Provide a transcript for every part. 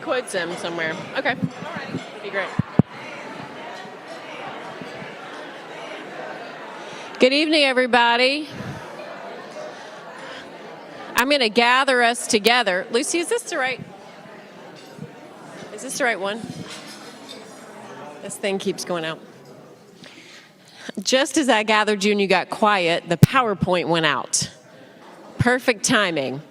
quotes him somewhere. Okay. All right. That'd be great. Good evening, everybody. I'm going to gather us together. Lucy, is this the right one? This thing keeps going out. Just as I gathered you and you got quiet, the PowerPoint went out. Perfect timing.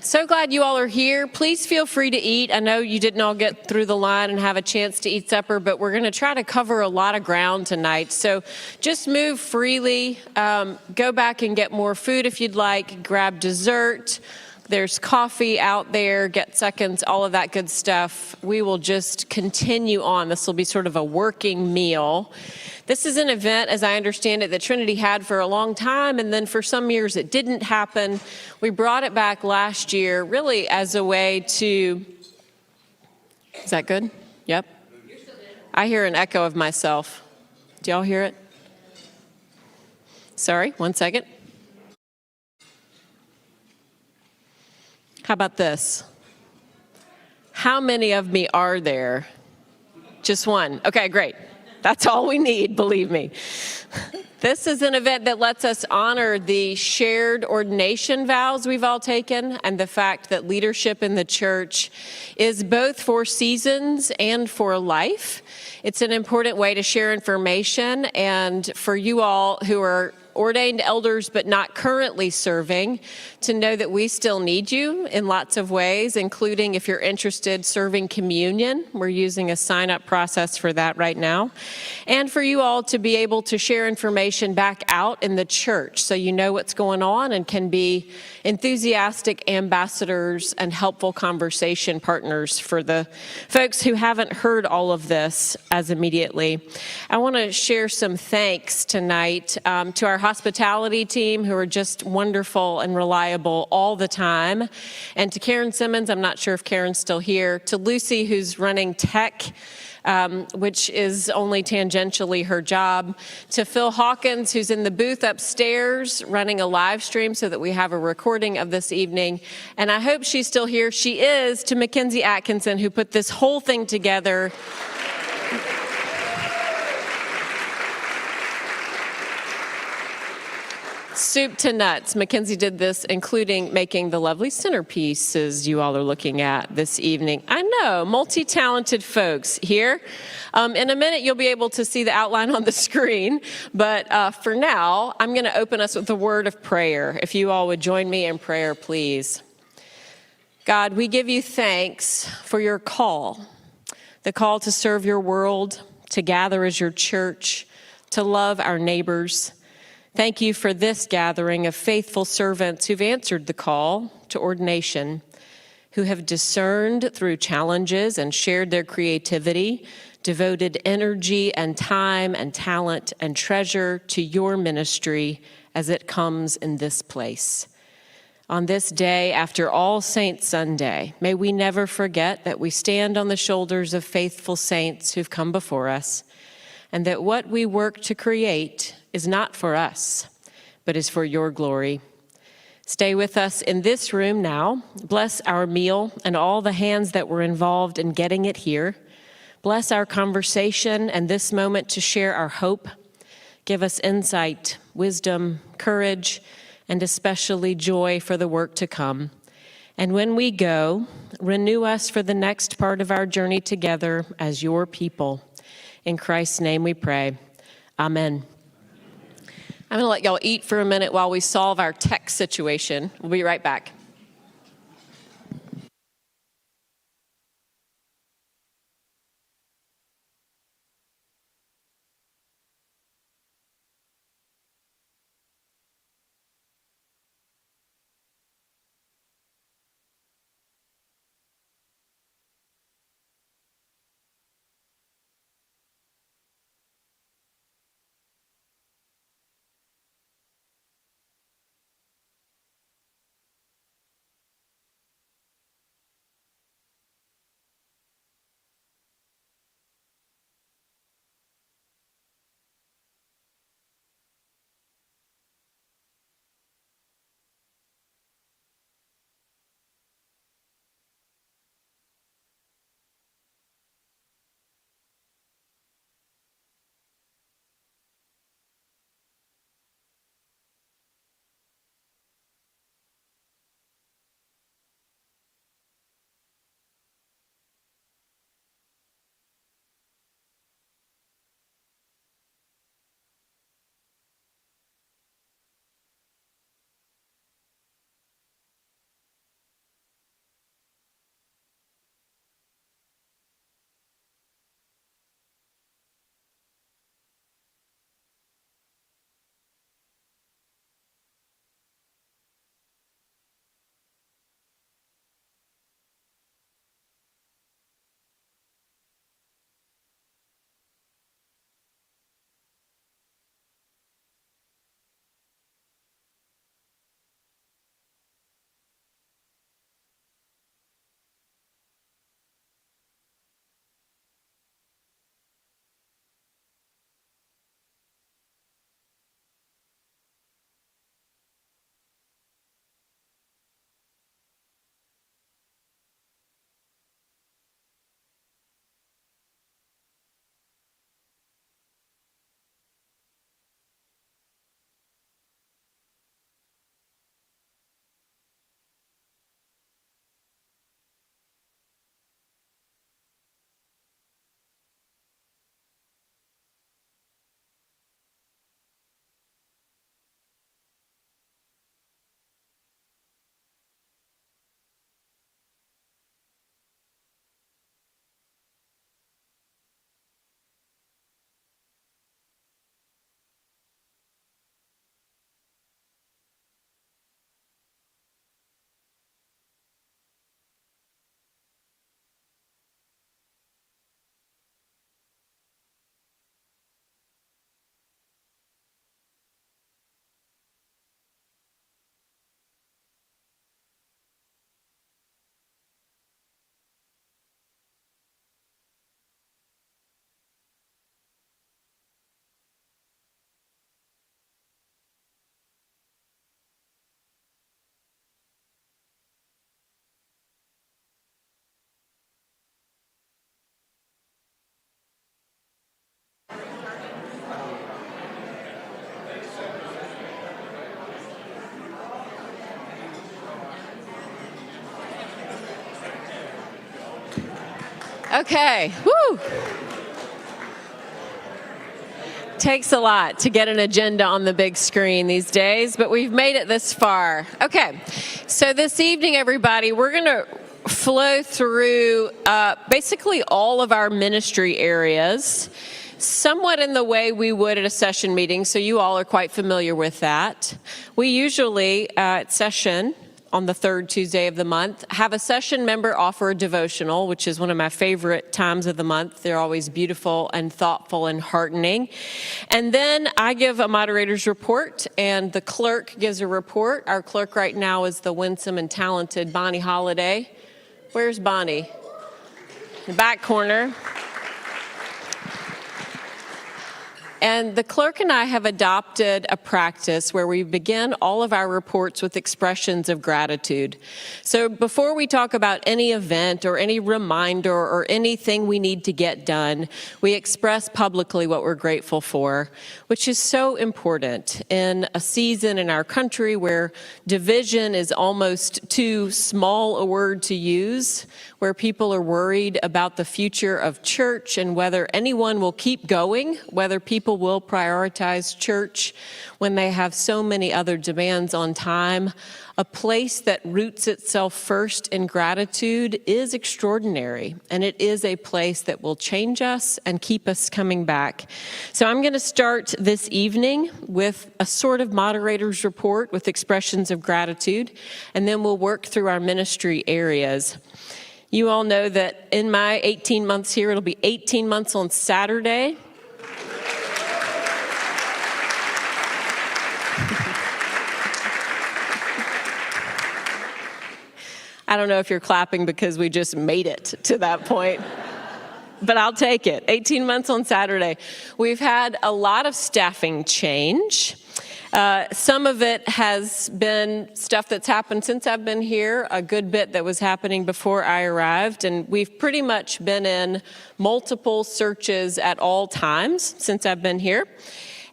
So glad you all are here. Please feel free to eat. I know you didn't all get through the line and have a chance to eat supper, but we're going to try to cover a lot of ground tonight. So just move freely. Go back and get more food if you'd like. Grab dessert. There's coffee out there, get seconds, all of that good stuff. We will just continue on. This will be sort of a working meal. This is an event, as I understand it, that Trinity had for a long time, and then for some years it didn't happen. We brought it back last year, really as a way to... Is that good? Yep. I hear an echo of myself. Do y'all hear it? Sorry, one second. How about this? How many of me are there? Just one. Okay, great. That's all we need, believe me. This is an event that lets us honor the shared ordination vows we've all taken and the fact that leadership in the church is both for seasons and for life. It's an important way to share information, and for you all who are ordained elders but not currently serving, to know that we still need you in lots of ways, including if you're interested serving communion. We're using a sign-up process for that right now. And for you all to be able to share information back out in the church so you know what's going on and can be enthusiastic ambassadors and helpful conversation partners for the folks who haven't heard all of this as immediately. I want to share some thanks tonight to our hospitality team, who are just wonderful and reliable all the time, and to Karen Simmons. I'm not sure if Karen's still here. To Lucy, who's running tech, which is only tangentially her job. To Phil Hawkins, who's in the booth upstairs running a live stream so that we have a recording of this evening. And I hope she's still here. She is. To Mackenzie Atkinson, who put this whole thing together. Soup to nuts. Mackenzie did this, including making the lovely centerpieces you all are looking at this evening. I know, multi-talented folks here. In a minute, you'll be able to see the outline on the screen. But for now, I'm going to open us with a word of prayer. If you all would join me in prayer, please. God, we give you thanks for your call, the call to serve your world, to gather as your church, to love our neighbors. Thank you for this gathering of faithful servants who've answered the call to ordination, who have discerned through challenges and shared their creativity, devoted energy and time and talent and treasure to your ministry as it comes in this place. On this day, after All Saints Sunday, may we never forget that we stand on the shoulders of faithful saints who've come before us, and that what we work to create is not for us, but is for your glory. Stay with us in this room now. Bless our meal and all the hands that were involved in getting it here. Bless our conversation and this moment to share our hope. Give us insight, wisdom, courage, and especially joy for the work to come. And when we go, renew us for the next part of our journey together as your people. In Christ's name we pray. Amen. I'm going to let y'all eat for a minute while we solve our tech situation. We'll be right back. Okay, woo! Takes a lot to get an agenda on the big screen these days, but we've made it this far. Okay, so this evening, everybody, we're going to flow through basically all of our ministry areas, somewhat in the way we would at a session meeting, so you all are quite familiar with that. We usually, at session, on the third Tuesday of the month, have a session member offer a devotional, which is one of my favorite times of the month. They're always beautiful and thoughtful and heartening. And then I give a moderator's report, and the clerk gives a report. Our clerk right now is the winsome and talented Bonnie Holiday. Where's Bonnie? In the back corner. And the clerk and I have adopted a practice where we begin all of our reports with expressions of gratitude. So before we talk about any event or any reminder or anything we need to get done, we express publicly what we're grateful for, which is so important in a season in our country where division is almost too small a word to use, where people are worried about the future of church and whether anyone will keep going, whether people will prioritize church when they have so many other demands on time. A place that roots itself first in gratitude is extraordinary, and it is a place that will change us and keep us coming back. So I'm going to start this evening with a sort of moderator's report with expressions of gratitude, and then we'll work through our ministry areas. You all know that in my 18 months here, it'll be 18 months on Saturday. I don't know if you're clapping because we just made it to that point, but I'll take it. 18 months on Saturday. We've had a lot of staffing change. Some of it has been stuff that's happened since I've been here, a good bit that was happening before I arrived, and we've pretty much been in multiple searches at all times since I've been here.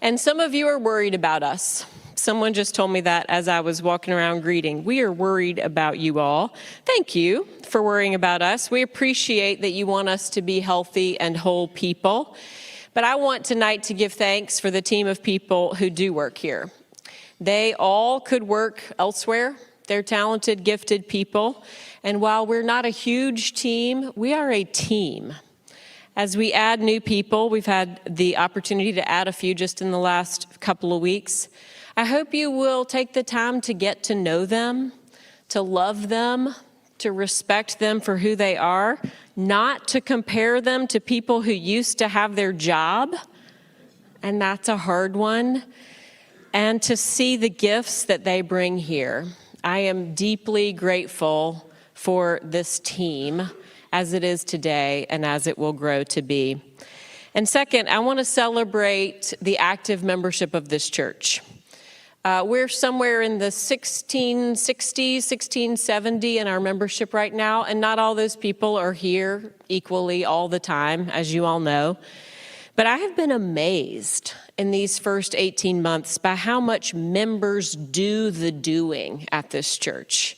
And some of you are worried about us. Someone just told me that as I was walking around greeting. We are worried about you all. Thank you for worrying about us. We appreciate that you want us to be healthy and whole people. But I want tonight to give thanks for the team of people who do work here. They all could work elsewhere. They're talented, gifted people. And while we're not a huge team, we are a team. As we add new people, we've had the opportunity to add a few just in the last couple of weeks. I hope you will take the time to get to know them, to love them, to respect them for who they are, not to compare them to people who used to have their job, and that's a hard one, and to see the gifts that they bring here. I am deeply grateful for this team as it is today and as it will grow to be. And second, I want to celebrate the active membership of this church. We're somewhere in the 1660s, 1670 in our membership right now, and not all those people are here equally all the time, as you all know. But I have been amazed in these first 18 months by how much members do the doing at this church.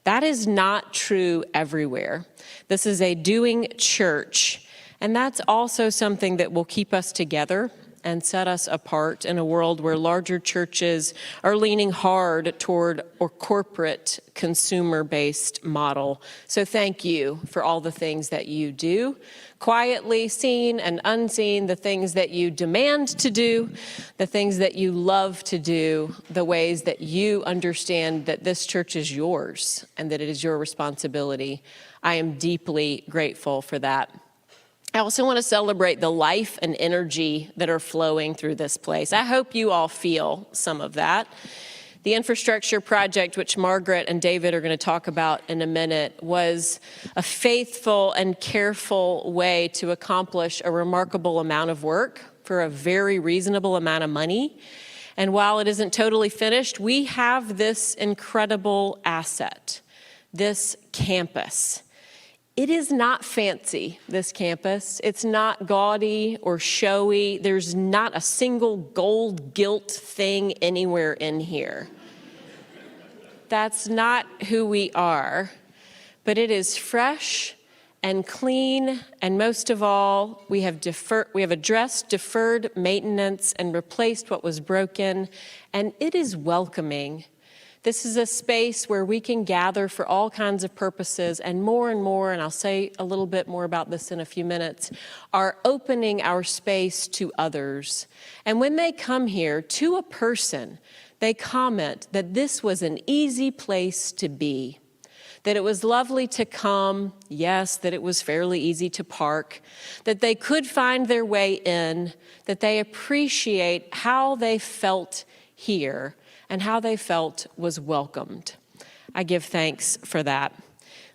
That is not true everywhere. This is a doing church, and that's also something that will keep us together and set us apart in a world where larger churches are leaning hard toward a corporate consumer-based model. So thank you for all the things that you do, quietly seen and unseen, the things that you demand to do, the things that you love to do, the ways that you understand that this church is yours and that it is your responsibility. I am deeply grateful for that. I also want to celebrate the life and energy that are flowing through this place. I hope you all feel some of that. The infrastructure project, which Margaret and David are going to talk about in a minute, was a faithful and careful way to accomplish a remarkable amount of work for a very reasonable amount of money. And while it isn't totally finished, we have this incredible asset, this campus. It is not fancy, this campus. It's not gaudy or showy. There's not a single gold gilt thing anywhere in here. That's not who we are, but it is fresh and clean, and most of all, we have addressed deferred maintenance and replaced what was broken, and it is welcoming. This is a space where we can gather for all kinds of purposes, and more, and I'll say a little bit more about this in a few minutes, are opening our space to others. And when they come here to a person, they comment that this was an easy place to be, that it was lovely to come, yes, that it was fairly easy to park, that they could find their way in, that they appreciate how they felt here and how they felt was welcomed. I give thanks for that.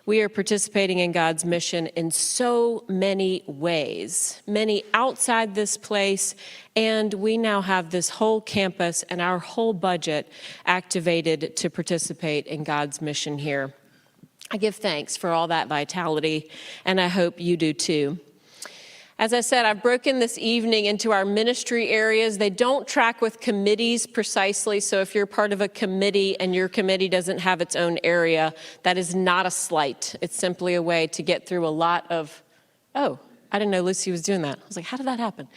We are participating in God's mission in so many ways, many outside this place, and we now have this whole campus and our whole budget activated to participate in God's mission here. I give thanks for all that vitality, and I hope you do too. As I said, I've broken this evening into our ministry areas. They don't track with committees precisely, so if you're part of a committee and your committee doesn't have its own area, that is not a slight. It's simply a way to get through a lot of, oh, I didn't know Lucy was doing that. I was like, how did that happen?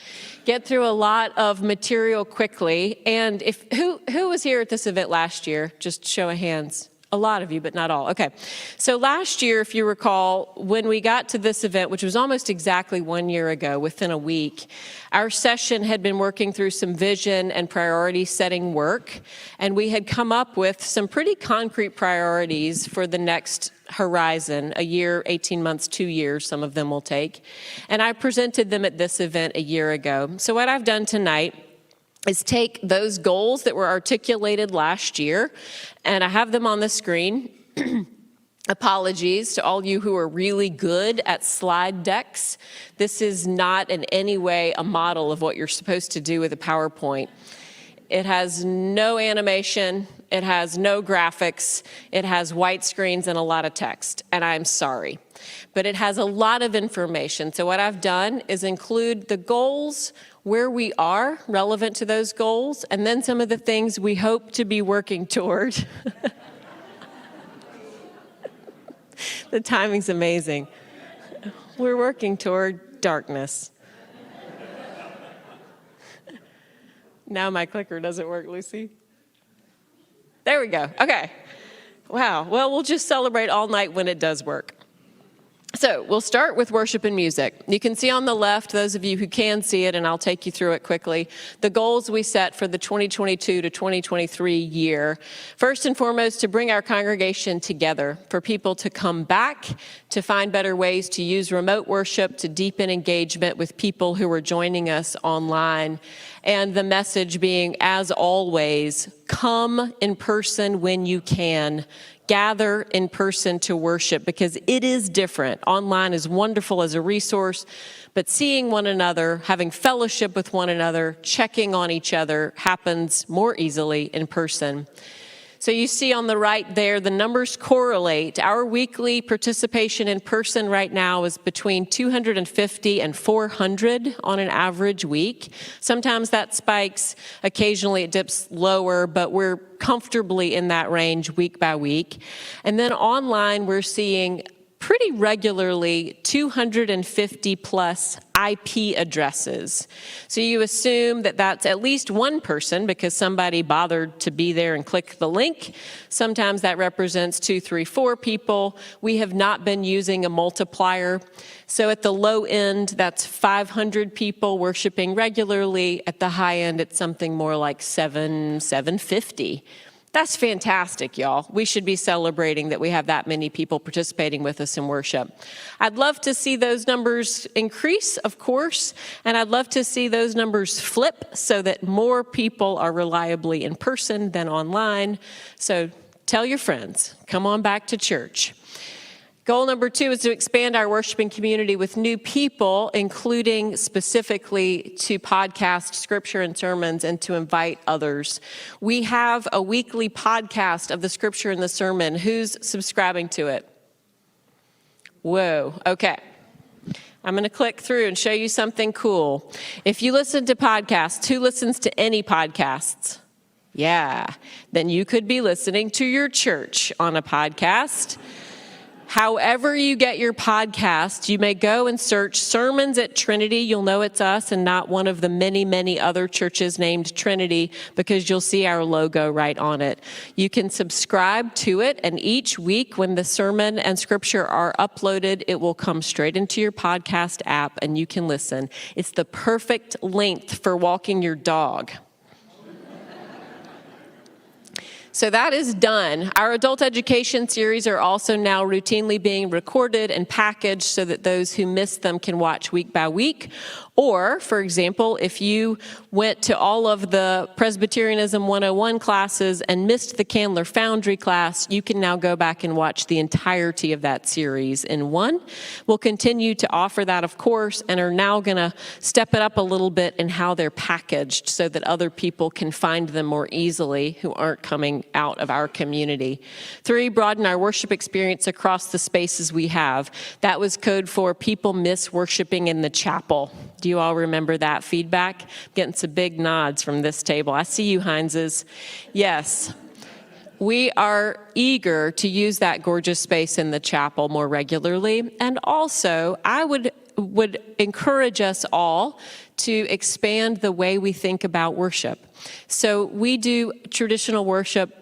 Get through a lot of material quickly. And who was here at this event last year? Just show of hands. A lot of you, but not all. Okay. So last year, if you recall, when we got to this event, which was almost exactly 1 year ago, within a week, our session had been working through some vision and priority setting work, and we had come up with some pretty concrete priorities for the next horizon, a year, 18 months, 2 years, some of them will take. And I presented them at this event a year ago. So what I've done tonight is take those goals that were articulated last year, and I have them on the screen. Apologies to all you who are really good at slide decks. This is not in any way a model of what you're supposed to do with a PowerPoint. It has no animation, it has no graphics, it has white screens and a lot of text, and I'm sorry. But it has a lot of information. So what I've done is include the goals, where we are relevant to those goals, and then some of the things we hope to be working toward. The timing's amazing. We're working toward darkness. Now my clicker doesn't work, Lucy. There we go. Okay. Wow. Well, we'll just celebrate all night when it does work. So we'll start with worship and music. You can see on the left, those of you who can see it, and I'll take you through it quickly, the goals we set for the 2022 to 2023 year. First and foremost, to bring our congregation together, for people to come back, to find better ways to use remote worship, to deepen engagement with people who are joining us online. And the message being, as always, come in person when you can. Gather in person to worship, because it is different. Online is wonderful as a resource, but seeing one another, having fellowship with one another, checking on each other happens more easily in person. So you see on the right there, the numbers correlate. Our weekly participation in person right now is between 250 and 400 on an average week. Sometimes that spikes, occasionally it dips lower, but we're comfortably in that range week by week. And then online, we're seeing pretty regularly 250 plus IP addresses. So you assume that that's at least one person because somebody bothered to be there and click the link. Sometimes that represents 2, 3, 4 people. We have not been using a multiplier. So at the low end, that's 500 people worshiping regularly. At the high end, it's something more like 750. That's fantastic, y'all. We should be celebrating that we have that many people participating with us in worship. I'd love to see those numbers increase, of course, and I'd love to see those numbers flip so that more people are reliably in person than online. So tell your friends, come on back to church. Goal number 2 is to expand our worshiping community with new people, including specifically to podcast scripture and sermons and to invite others. We have a weekly podcast of the scripture and the sermon. Who's subscribing to it? Whoa, okay. I'm going to click through and show you something cool. If you listen to podcasts, who listens to any podcasts? Yeah, then you could be listening to your church on a podcast. However you get your podcast, you may go and search Sermons at Trinity. You'll know it's us and not one of the many, many other churches named Trinity, because you'll see our logo right on it. You can subscribe to it, and each week when the sermon and scripture are uploaded, it will come straight into your podcast app and you can listen. It's the perfect length for walking your dog. So that is done. Our adult education series are also now routinely being recorded and packaged so that those who miss them can watch week by week. Or, for example, if you went to all of the Presbyterianism 101 classes and missed the Candler Foundry class, you can now go back and watch the entirety of that series in one. We'll continue to offer that, of course, and are now going to step it up a little bit in how they're packaged so that other people can find them more easily who aren't coming out of our community. 3, broaden our worship experience across the spaces we have. That was code for people miss worshiping in the chapel. Do you all remember that feedback? I'm getting some big nods from this table. I see you, Heinzes. Yes. We are eager to use that gorgeous space in the chapel more regularly. And also, I would encourage us all to expand the way we think about worship. So we do traditional worship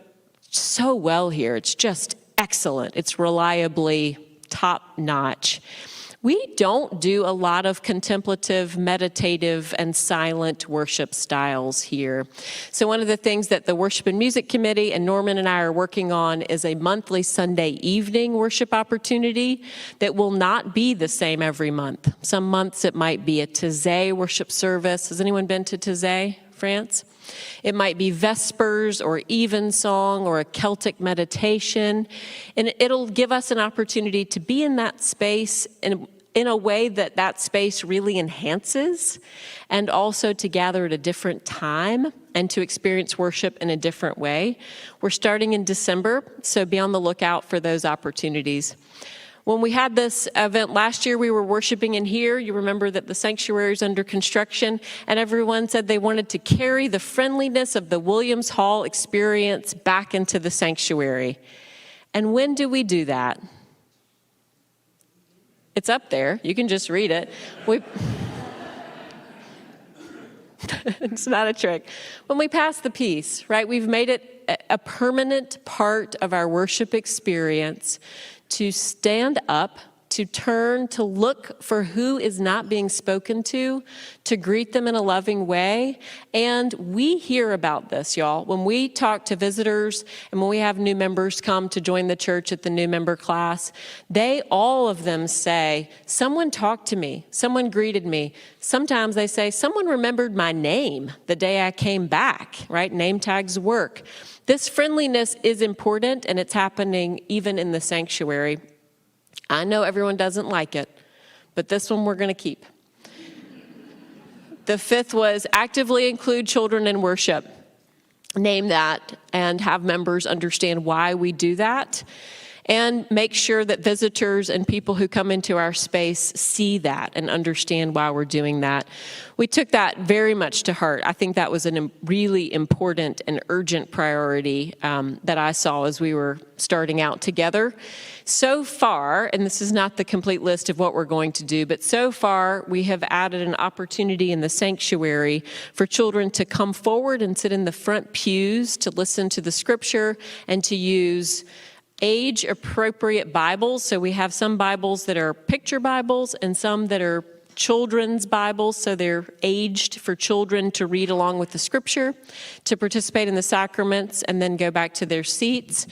so well here. It's just excellent. It's reliably top-notch. We don't do a lot of contemplative, meditative, and silent worship styles here. So one of the things that the Worship and Music Committee and Norman and I are working on is a monthly Sunday evening worship opportunity that will not be the same every month. Some months it might be a Taizé worship service. Has anyone been to Taizé, France? It might be Vespers or Evensong or a Celtic meditation. And it'll give us an opportunity to be in that space in a way that space really enhances, and also to gather at a different time and to experience worship in a different way. We're starting in December, so be on the lookout for those opportunities. When we had this event last year, we were worshiping in here. You remember that the sanctuary is under construction, and everyone said they wanted to carry the friendliness of the Williams Hall experience back into the sanctuary. And when do we do that? It's up there. You can just read it. It's not a trick. When we pass the peace, right? We've made it a permanent part of our worship experience to stand up, to turn, to look for who is not being spoken to greet them in a loving way. And we hear about this, y'all. When we talk to visitors and when we have new members come to join the church at the new member class, all of them say, someone talked to me, someone greeted me. Sometimes they say, someone remembered my name the day I came back, right? Name tags work. This friendliness is important, and it's happening even in the sanctuary. I know everyone doesn't like it, but this one we're going to keep. The 5th was actively include children in worship. Name that and have members understand why we do that, and make sure that visitors and people who come into our space see that and understand why we're doing that. We took that very much to heart. I think that was a really important and urgent priority that I saw as we were starting out together. So far, and this is not the complete list of what we're going to do, but so far we have added an opportunity in the sanctuary for children to come forward and sit in the front pews to listen to the scripture and to use age-appropriate Bibles. So we have some Bibles that are picture Bibles and some that are children's Bibles, so they're aged for children to read along with the scripture, to participate in the sacraments, and then go back to their seats.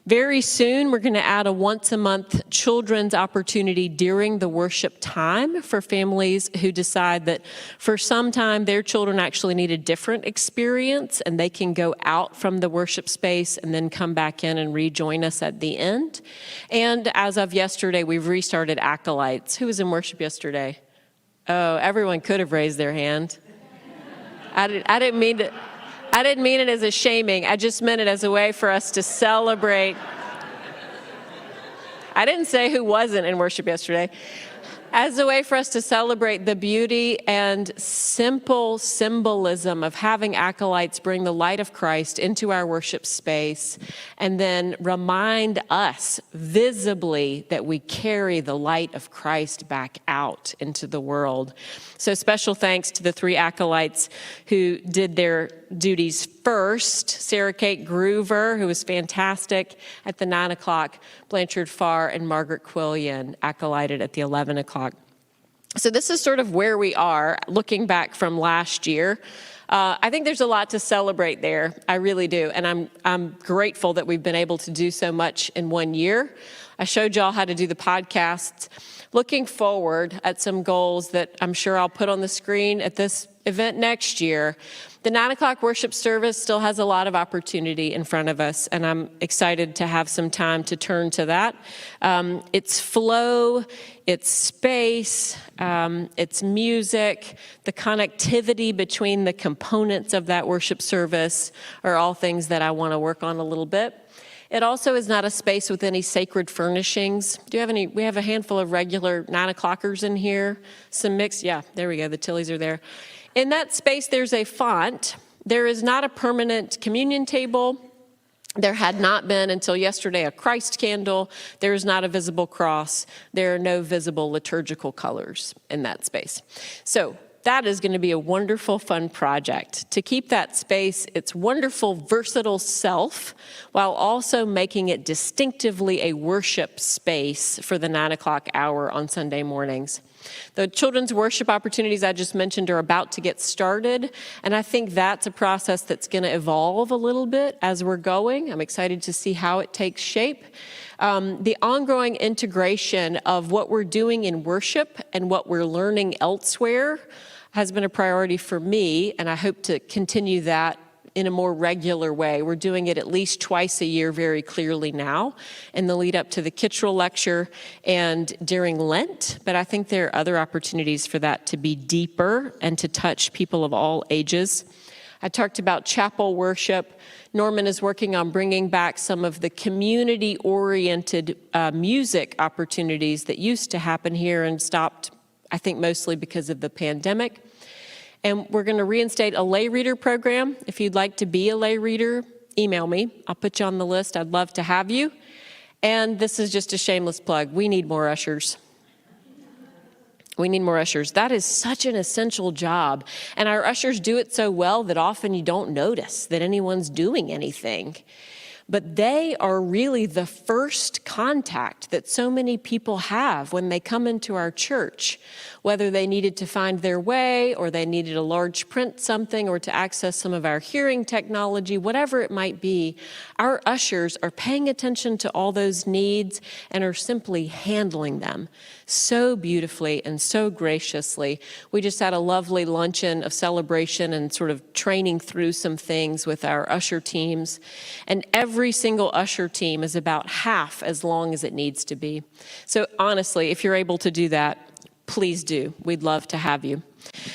Very soon, we're going to add a once-a-month children's opportunity during the worship time for families who decide that for some time their children actually need a different experience, and they can go out from the worship space and then come back in and rejoin us at the end. And as of yesterday, we've restarted Acolytes. Who was in worship yesterday? Oh, everyone could have raised their hand. I didn't mean it as a shaming. I just meant it as a way for us to celebrate. I didn't say who wasn't in worship yesterday. as a way for us to celebrate the beauty and simple symbolism of having acolytes bring the light of Christ into our worship space and then remind us visibly that we carry the light of Christ back out into the world. So special thanks to the 3 acolytes who did their duties first. Sarah Kate Groover, who was fantastic at the 9 o'clock, Blanchard Farr and Margaret Quillian acolyted at the 11 o'clock. So this is sort of where we are looking back from last year. I think there's a lot to celebrate there. I really do. And I'm grateful that we've been able to do so much in 1 year. I showed y'all how to do the podcasts. Looking forward at some goals that I'm sure I'll put on the screen at this event next year. The 9 o'clock worship service still has a lot of opportunity in front of us, and I'm excited to have some time to turn to that. It's flow, it's space, it's music, the connectivity between the components of that worship service are all things that I want to work on a little bit. It also is not a space with any sacred furnishings. Do you have any? We have a handful of regular 9 o'clockers in here. Some mixed, yeah, there we go. The Tillies are there. In that space, there's a font. There is not a permanent communion table. There had not been until yesterday a Christ candle. There is not a visible cross. There are no visible liturgical colors in that space. So that is going to be a wonderful, fun project to keep that space its wonderful, versatile self while also making it distinctively a worship space for the 9 o'clock hour on Sunday mornings. The children's worship opportunities I just mentioned are about to get started, and I think that's a process that's going to evolve a little bit as we're going. I'm excited to see how it takes shape. The ongoing integration of what we're doing in worship and what we're learning elsewhere has been a priority for me, and I hope to continue that in a more regular way. We're doing it at least twice a year very clearly now in the lead up to the Kittrell lecture and during Lent, but I think there are other opportunities for that to be deeper and to touch people of all ages. I talked about chapel worship. Norman is working on bringing back some of the community-oriented music opportunities that used to happen here and stopped, I think, mostly because of the pandemic. And we're going to reinstate a lay reader program. If you'd like to be a lay reader, email me. I'll put you on the list. I'd love to have you. And this is just a shameless plug. We need more ushers. We need more ushers. That is such an essential job. And our ushers do it so well that often you don't notice that anyone's doing anything. But they are really the first contact that so many people have when they come into our church, whether they needed to find their way or they needed a large print something or to access some of our hearing technology, whatever it might be. Our ushers are paying attention to all those needs and are simply handling them so beautifully and so graciously. We just had a lovely luncheon of celebration and sort of training through some things with our usher teams. And every single usher team is about half as long as it needs to be. So honestly, if you're able to do that, please do. We'd love to have you.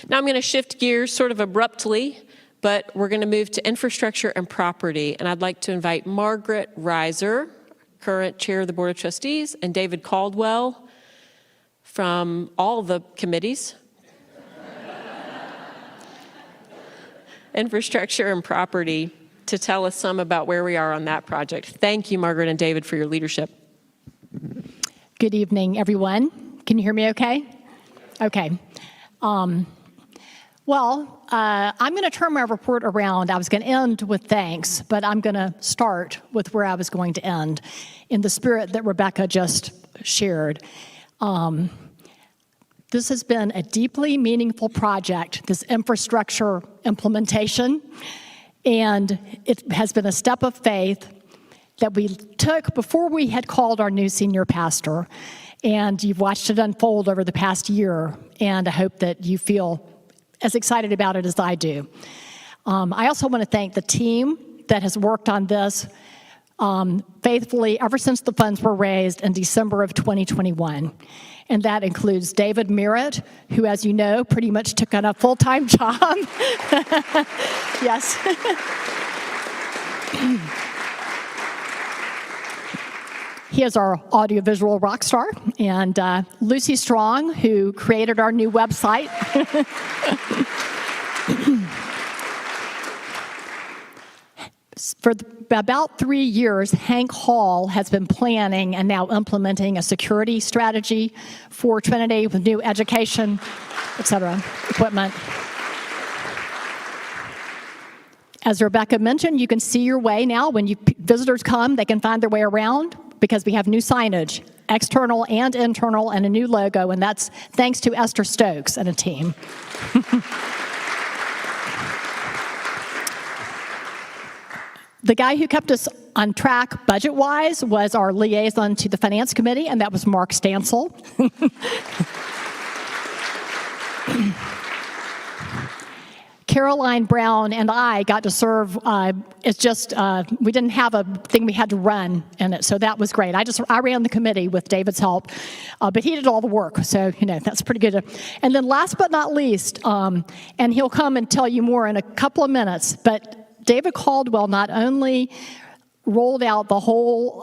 Now I'm going to shift gears sort of abruptly, but we're going to move to infrastructure and property. And I'd like to invite Margaret Reiser, current chair of the Board of Trustees, and David Caldwell from all the committees, infrastructure and property, to tell us some about where we are on that project. Thank you, Margaret and David, for your leadership. Good evening, everyone. Can you hear me okay? Okay. I'm going to turn my report around. I was going to end with thanks, but I'm going to start with where I was going to end in the spirit that Rebecca just shared. This has been a deeply meaningful project, this infrastructure implementation, and it has been a step of faith that we took before we had called our new senior pastor, and you've watched it unfold over the past year, and I hope that you feel as excited about it as I do. I also want to thank the team that has worked on this faithfully ever since the funds were raised in December of 2021. And that includes David Merritt, who, as you know, pretty much took on a full-time job. Yes. He is our audiovisual rock star, and Lucy Strong, who created our new website. For about 3 years, Hank Hall has been planning and now implementing a security strategy for Trinity with new education, et cetera, equipment. As Rebecca mentioned, you can see your way now. When visitors come, they can find their way around because we have new signage, external and internal, and a new logo, and that's thanks to Esther Stokes and a team. The guy who kept us on track budget-wise was our liaison to the Finance Committee, and that was Mark Stansel. Caroline Brown and I got to serve. It's just we didn't have a thing we had to run in it, so that was great. I ran the committee with David's help, but he did all the work, so that's pretty good. And then last but not least, and he'll come and tell you more in a couple of minutes, but David Caldwell not only rolled out the whole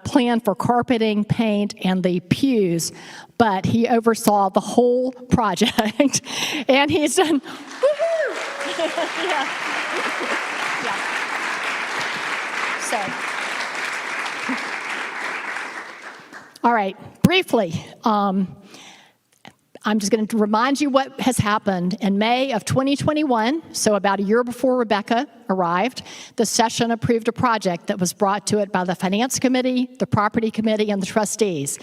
plan for carpeting, paint, and the pews, but he oversaw the whole project, and he's done. Yeah. So, all right, briefly, I'm just going to remind you what has happened. In May of 2021, so about a year before Rebecca arrived, the session approved a project that was brought to it by the Finance Committee, the Property Committee, and the trustees.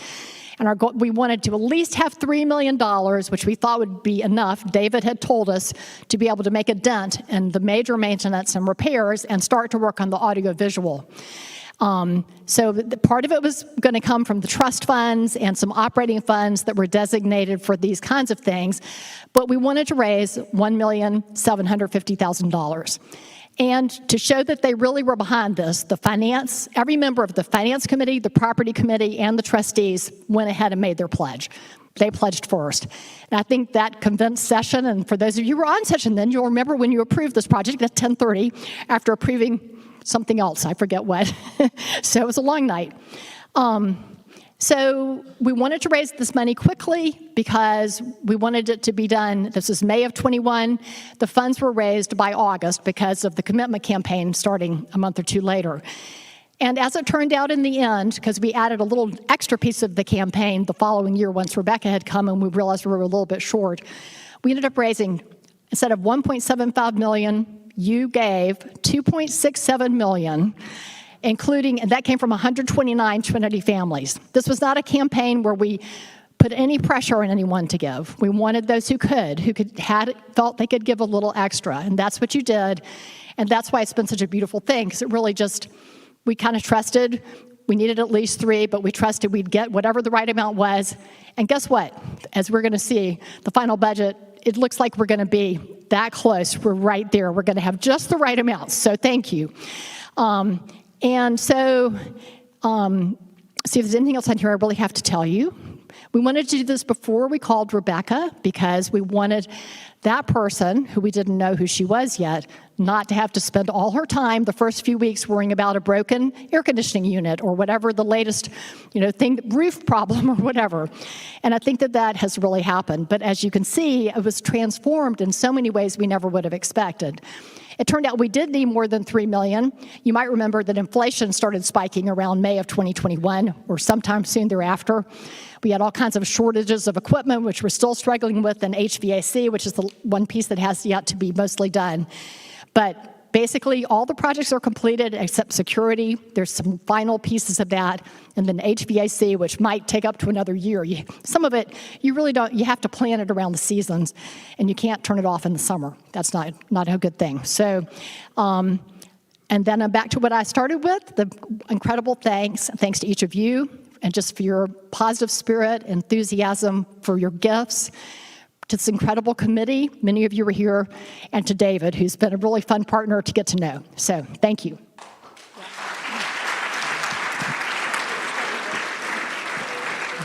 And we wanted to at least have $3 million, which we thought would be enough. David had told us to be able to make a dent in the major maintenance and repairs and start to work on the audiovisual. So part of it was going to come from the trust funds and some operating funds that were designated for these kinds of things, but we wanted to raise $1,750,000. And to show that they really were behind this, every member of the Finance Committee, the Property Committee, and the trustees went ahead and made their pledge. They pledged first. And I think that convinced session, and for those of you who were on session then, you'll remember when you approved this project at 10:30 after approving something else, I forget what. So it was a long night. So we wanted to raise this money quickly because we wanted it to be done. This is May of 21. The funds were raised by August because of the commitment campaign starting a month or two later. And as it turned out in the end, because we added a little extra piece of the campaign the following year once Rebecca had come and we realized we were a little bit short, we ended up raising, instead of $1.75 million, you gave $2.67 million, including, and that came from 129 Trinity families. This was not a campaign where we put any pressure on anyone to give. We wanted those who felt they could give a little extra, and that's what you did, and that's why it's been such a beautiful thing, because it really just, we kind of trusted. We needed at least 3, but we trusted we'd get whatever the right amount was, and guess what? As we're going to see, the final budget, it looks like we're going to be that close. We're right there. We're going to have just the right amount, so thank you. And so, see if there's anything else on here I really have to tell you. We wanted to do this before we called Rebecca because we wanted that person, who we didn't know who she was yet, not to have to spend all her time the first few weeks worrying about a broken air conditioning unit or whatever the latest, roof problem or whatever. And I think that has really happened. But as you can see, it was transformed in so many ways we never would have expected. It turned out we did need more than $3 million. You might remember that inflation started spiking around May of 2021 or sometime soon thereafter. We had all kinds of shortages of equipment, which we're still struggling with, and HVAC, which is the one piece that has yet to be mostly done. But basically, all the projects are completed except security. There's some final pieces of that, and then HVAC, which might take up to another year. Some of it, you really don't, you have to plan it around the seasons, and you can't turn it off in the summer. That's not a good thing. So, and then I'm back to what I started with, the incredible thanks to each of you, and just for your positive spirit, enthusiasm, for your gifts, to this incredible committee, many of you were here, and to David, who's been a really fun partner to get to know. So, thank you.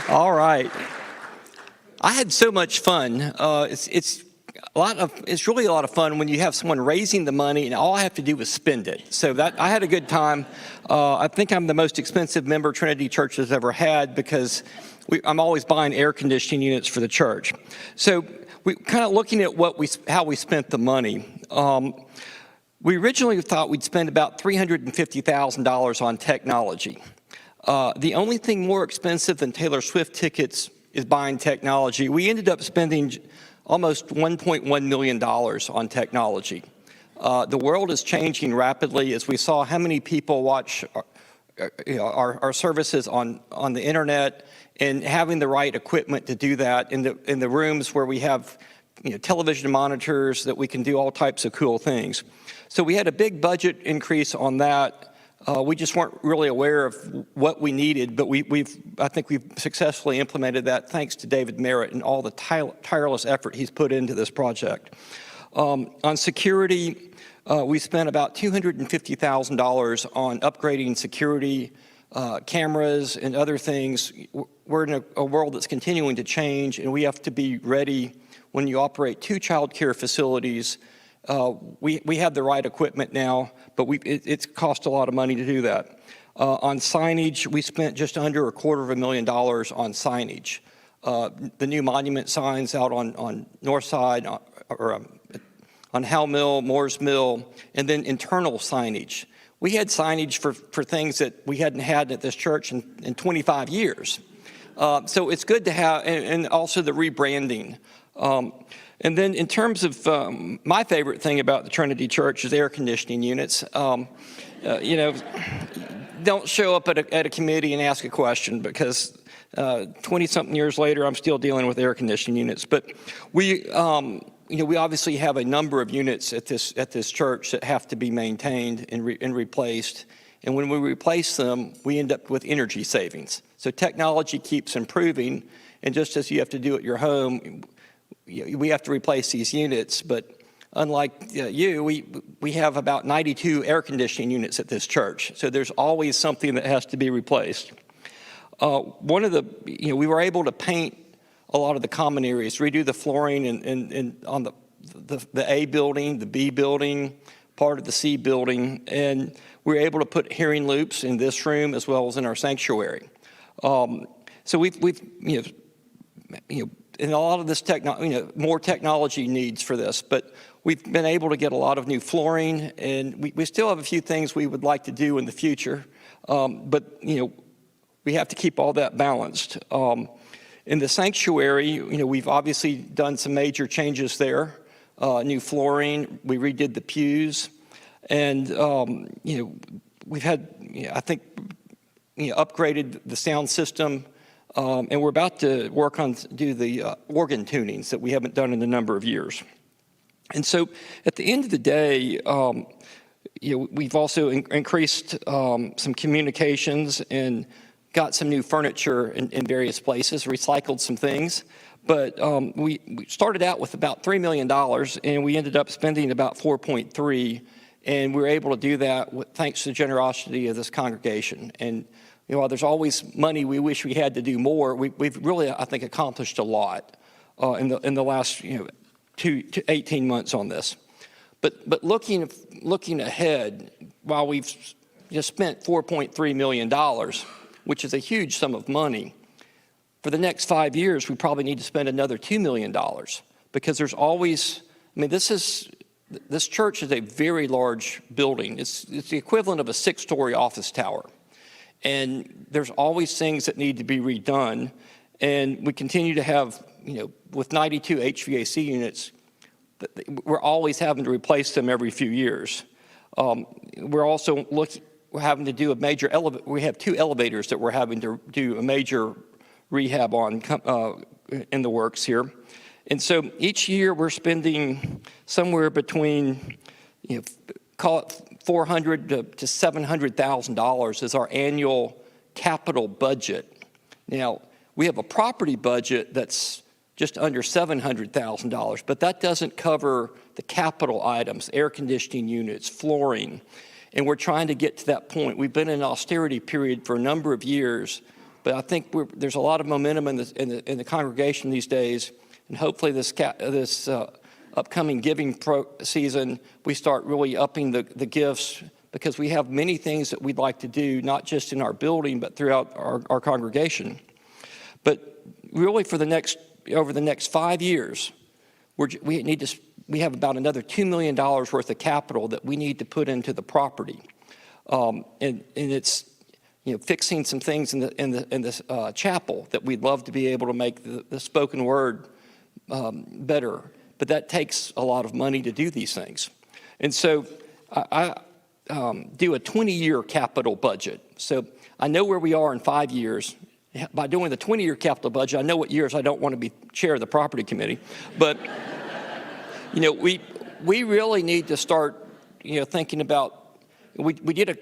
All right. I had so much fun. It's it's really a lot of fun when you have someone raising the money and all I have to do is spend it. So that I had a good time. I think I'm the most expensive member Trinity Church has ever had because I'm always buying air conditioning units for the church. So we kind of looking at how we spent the money. We originally thought we'd spend about $350,000 on technology. The only thing more expensive than Taylor Swift tickets is buying technology. We ended up spending almost $1.1 million on technology. The world is changing rapidly as we saw how many people watch our services on the internet, and having the right equipment to do that in the rooms where we have television monitors that we can do all types of cool things. So we had a big budget increase on that. We just weren't really aware of what we needed, but I think we've successfully implemented that thanks to David Merritt and all the tireless effort he's put into this project. On security, we spent about $250,000 on upgrading security cameras and other things. We're in a world that's continuing to change, and we have to be ready when you operate 2 child care facilities. We have the right equipment now, but it's cost a lot of money to do that. On signage, we spent just under $250,000 on signage. The new monument signs out on North Side, or on Howell Mill, Moores Mill, and then internal signage. We had signage for things that we hadn't had at this church in 25 years. So it's good to have, and also the rebranding. And then in terms of my favorite thing about the Trinity Church is air conditioning units. Don't show up at a committee and ask a question because 20-something years later, I'm still dealing with air conditioning units. But we obviously have a number of units at this church that have to be maintained and replaced. And when we replace them, we end up with energy savings. So technology keeps improving, and just as you have to do at your home, we have to replace these units. But unlike we have about 92 air conditioning units at this church. So there's always something that has to be replaced. We were able to paint a lot of the common areas, redo the flooring and on the A building, the B building, part of the C building, and we were able to put hearing loops in this room as well as in our sanctuary. So we've and a lot of this more technology needs for this, but we've been able to get a lot of new flooring, and we still have a few things we would like to do in the future, but we have to keep all that balanced. In the sanctuary, we've obviously done some major changes there. New flooring, we redid the pews, and we've had, I think, upgraded the sound system, and we're about to work on do the organ tunings that we haven't done in a number of years. And so, at the end of the day, we've also increased some communications and got some new furniture in various places, recycled some things. But we started out with about $3 million, and we ended up spending about $4.3, and we were able to do that thanks to the generosity of this congregation. And while there's always money we wish we had to do more, we've really, I think, accomplished a lot in the last 18 months on this. But looking ahead, while we've just spent $4.3 million, which is a huge sum of money, for the next 5 years, we probably need to spend another $2 million because there's always, this church is a very large building. It's the equivalent of a 6-story office tower. And there's always things that need to be redone. And we continue to have, with 92 HVAC units, we're always having to replace them every few years. We're also having to do a major we have 2 elevators that we're having to do a major rehab on in the works here. And so each year we're spending somewhere between, call it $400,000 to $700,000 is our annual capital budget. Now, we have a property budget that's just under $700,000, but that doesn't cover the capital items, air conditioning units, flooring, and we're trying to get to that point. We've been in an austerity period for a number of years, but I think there's a lot of momentum in the congregation these days, and hopefully this upcoming giving season, we start really upping the gifts, because we have many things that we'd like to do, not just in our building, but throughout our congregation. But really over the next 5 years, we have about another $2 million worth of capital that we need to put into the property. And it's, fixing some things in the chapel that we'd love to be able to make the spoken word better. But that takes a lot of money to do these things. And so I do a 20-year capital budget. So I know where we are in 5 years. By doing the 20-year capital budget, I know what years I don't want to be chair of the property committee. But, we really need to start, thinking about, we did a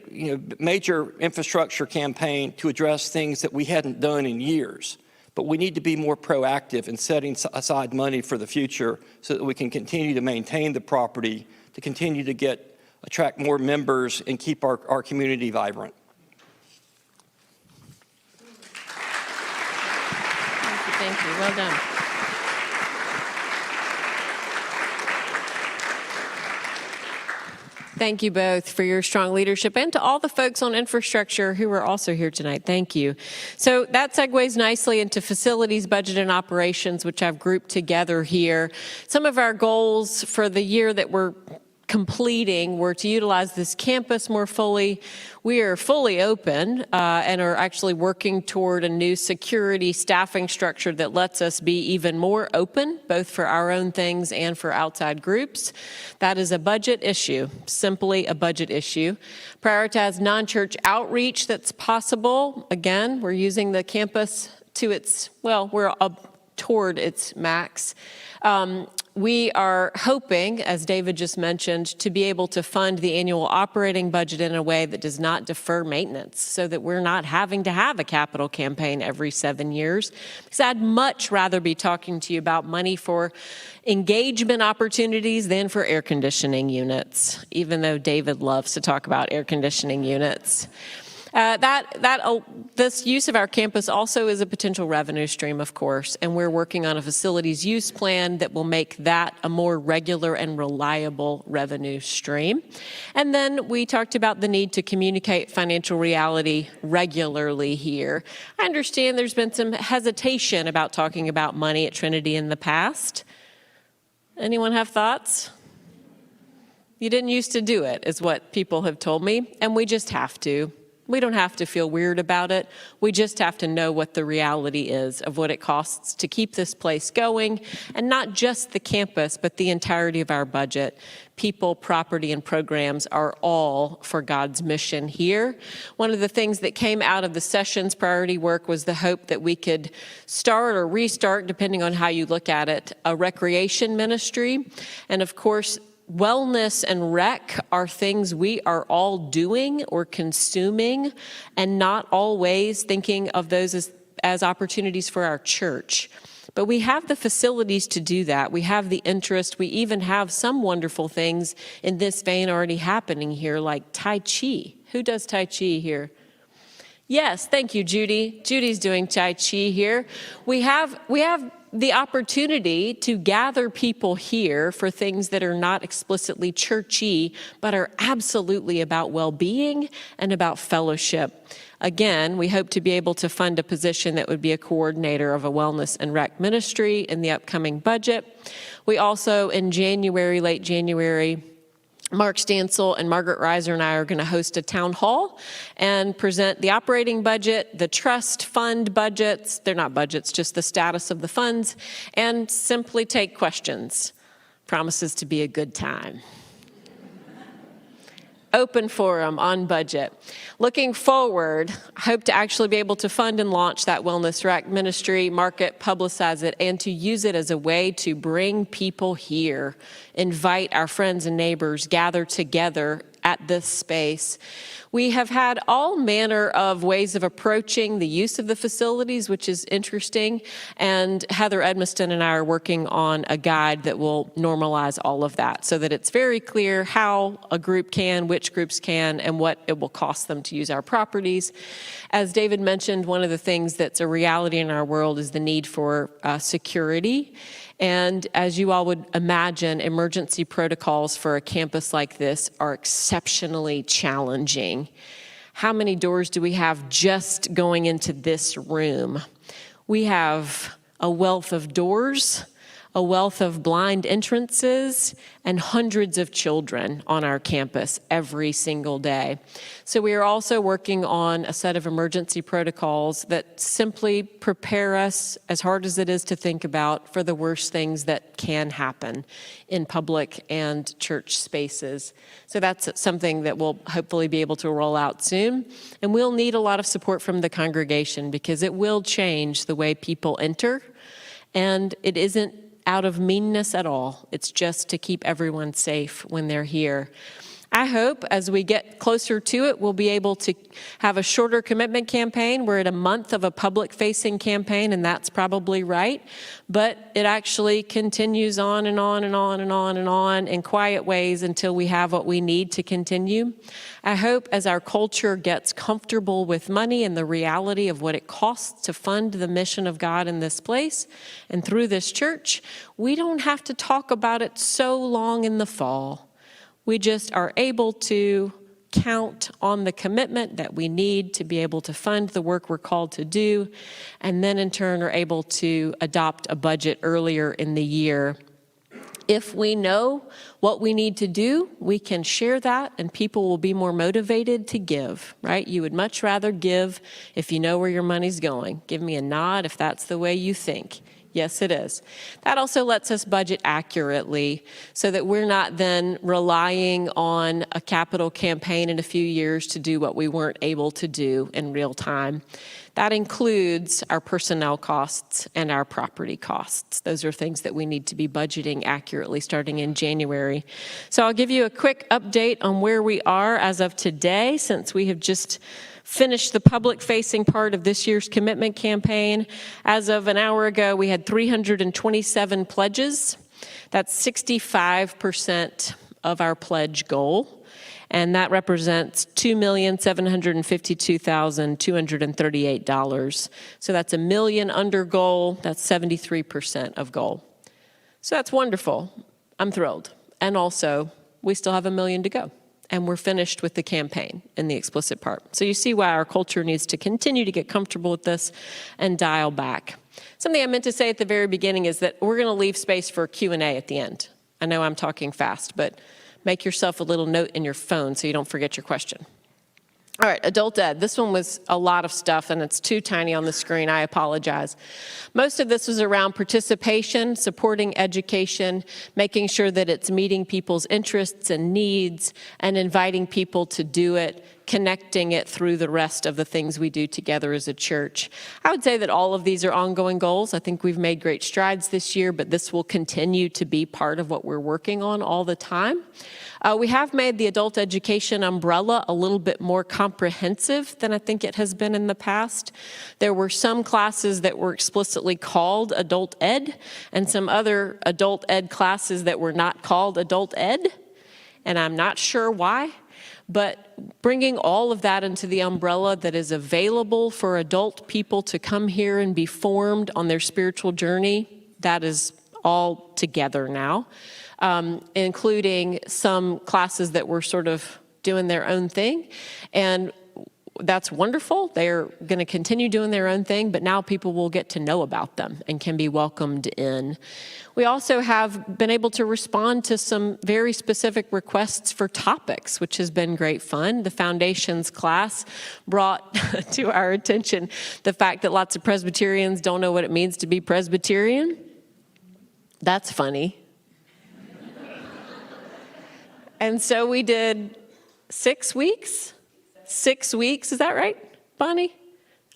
major infrastructure campaign to address things that we hadn't done in years. But we need to be more proactive in setting aside money for the future so that we can continue to maintain the property, to continue to attract more members and keep our community vibrant. Thank you. Well done. Thank you both for your strong leadership, and to all the folks on infrastructure who are also here tonight. Thank you. So that segues nicely into facilities, budget, and operations, which I've grouped together here. Some of our goals for the year that we're completing were to utilize this campus more fully. We are fully open and are actually working toward a new security staffing structure that lets us be even more open, both for our own things and for outside groups. That is a budget issue, simply a budget issue. Prioritize non-church outreach that's possible. Again, we're using the campus to its, we're toward its max. We are hoping, as David just mentioned, to be able to fund the annual operating budget in a way that does not defer maintenance, so that we're not having to have a capital campaign every 7 years. Because I'd much rather be talking to you about money for engagement opportunities than for air conditioning units, even though David loves to talk about air conditioning units. This use of our campus also is a potential revenue stream, of course, and we're working on a facilities use plan that will make that a more regular and reliable revenue stream. And then we talked about the need to communicate financial reality regularly here. I understand there's been some hesitation about talking about money at Trinity in the past. Anyone have thoughts? You didn't used to do it, is what people have told me, and we just have to. We don't have to feel weird about it. We just have to know what the reality is of what it costs to keep this place going, and not just the campus, but the entirety of our budget. People, property, and programs are all for God's mission here. One of the things that came out of the session's priority work was the hope that we could start or restart, depending on how you look at it, a recreation ministry. And of course, wellness and rec are things we are all doing or consuming, and not always thinking of those as opportunities for our church. But we have the facilities to do that. We have the interest. We even have some wonderful things in this vein already happening here, like Tai Chi. Who does Tai Chi here? Yes, thank you, Judy. Judy's doing Tai Chi here. We have the opportunity to gather people here for things that are not explicitly churchy, but are absolutely about well-being and about fellowship. Again, we hope to be able to fund a position that would be a coordinator of a wellness and rec ministry in the upcoming budget. We also, in January, late January, Mark Stansel and Margaret Reiser and I are going to host a town hall and present the operating budget, the trust fund budgets, they're not budgets, just the status of the funds, and simply take questions. Promises to be a good time. Open forum on budget. Looking forward, I hope to actually be able to fund and launch that wellness rec ministry, market, publicize it, and to use it as a way to bring people here, invite our friends and neighbors, gather together at this space. We have had all manner of ways of approaching the use of the facilities, which is interesting, and Heather Edmiston and I are working on a guide that will normalize all of that so that it's very clear how a group can, which groups can, and what it will cost them to use our properties. As David mentioned, one of the things that's a reality in our world is the need for security. And as you all would imagine, emergency protocols for a campus like this are exceptionally challenging. How many doors do we have just going into this room? We have a wealth of doors, a wealth of blind entrances, and hundreds of children on our campus every single day. So we are also working on a set of emergency protocols that simply prepare us, as hard as it is to think about, for the worst things that can happen in public and church spaces. So that's something that we'll hopefully be able to roll out soon. And we'll need a lot of support from the congregation because it will change the way people enter. And it isn't out of meanness at all. It's just to keep everyone safe when they're here. I hope as we get closer to it, we'll be able to have a shorter commitment campaign. We're at a month of a public-facing campaign, and that's probably right. But it actually continues on and on and on and on and on in quiet ways until we have what we need to continue. I hope as our culture gets comfortable with money and the reality of what it costs to fund the mission of God in this place and through this church, we don't have to talk about it so long in the fall. We just are able to count on the commitment that we need to be able to fund the work we're called to do, and then in turn are able to adopt a budget earlier in the year. If we know what we need to do, we can share that and people will be more motivated to give, right? You would much rather give if you know where your money's going. Give me a nod if that's the way you think. Yes, it is. That also lets us budget accurately so that we're not then relying on a capital campaign in a few years to do what we weren't able to do in real time. That includes our personnel costs and our property costs. Those are things that we need to be budgeting accurately starting in January. So I'll give you a quick update on where we are as of today, since we have just finished the public-facing part of this year's commitment campaign. As of an hour ago, we had 327 pledges. That's 65% of our pledge goal, and that represents $2,752,238. So that's $1 million under goal. That's 73% of goal. So that's wonderful. I'm thrilled. And also, we still have $1 million to go. And we're finished with the campaign in the explicit part. So you see why our culture needs to continue to get comfortable with this and dial back. Something I meant to say at the very beginning is that we're going to leave space for Q&A at the end. I know I'm talking fast, but make yourself a little note in your phone so you don't forget your question. All right, adult ed. This one was a lot of stuff, and it's too tiny on the screen. I apologize. Most of this was around participation, supporting education, making sure that it's meeting people's interests and needs, and inviting people to do it, connecting it through the rest of the things we do together as a church. I would say that all of these are ongoing goals. I think we've made great strides this year, but this will continue to be part of what we're working on all the time. We have made the adult education umbrella a little bit more comprehensive than I think it has been in the past. There were some classes that were explicitly called adult ed and some other adult ed classes that were not called adult ed, and I'm not sure why. But bringing all of that into the umbrella that is available for adult people to come here and be formed on their spiritual journey, that is all together now. Including some classes that were sort of doing their own thing. And that's wonderful. They're going to continue doing their own thing, but now people will get to know about them and can be welcomed in. We also have been able to respond to some very specific requests for topics, which has been great fun. The Foundations class brought to our attention the fact that lots of Presbyterians don't know what it means to be Presbyterian. That's funny. And so we did 6 weeks? 6 weeks, is that right, Bonnie?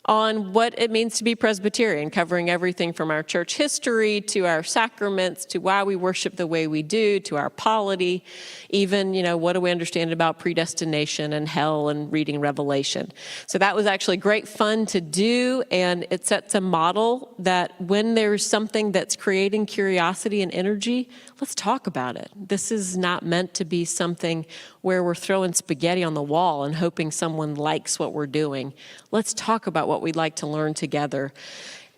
On what it means to be Presbyterian, covering everything from our church history to our sacraments to why we worship the way we do to our polity, even, what do we understand about predestination and hell and reading Revelation. So that was actually great fun to do, and it sets a model that when there's something that's creating curiosity and energy, let's talk about it. This is not meant to be something where we're throwing spaghetti on the wall and hoping someone likes what we're doing. Let's talk about what we'd like to learn together.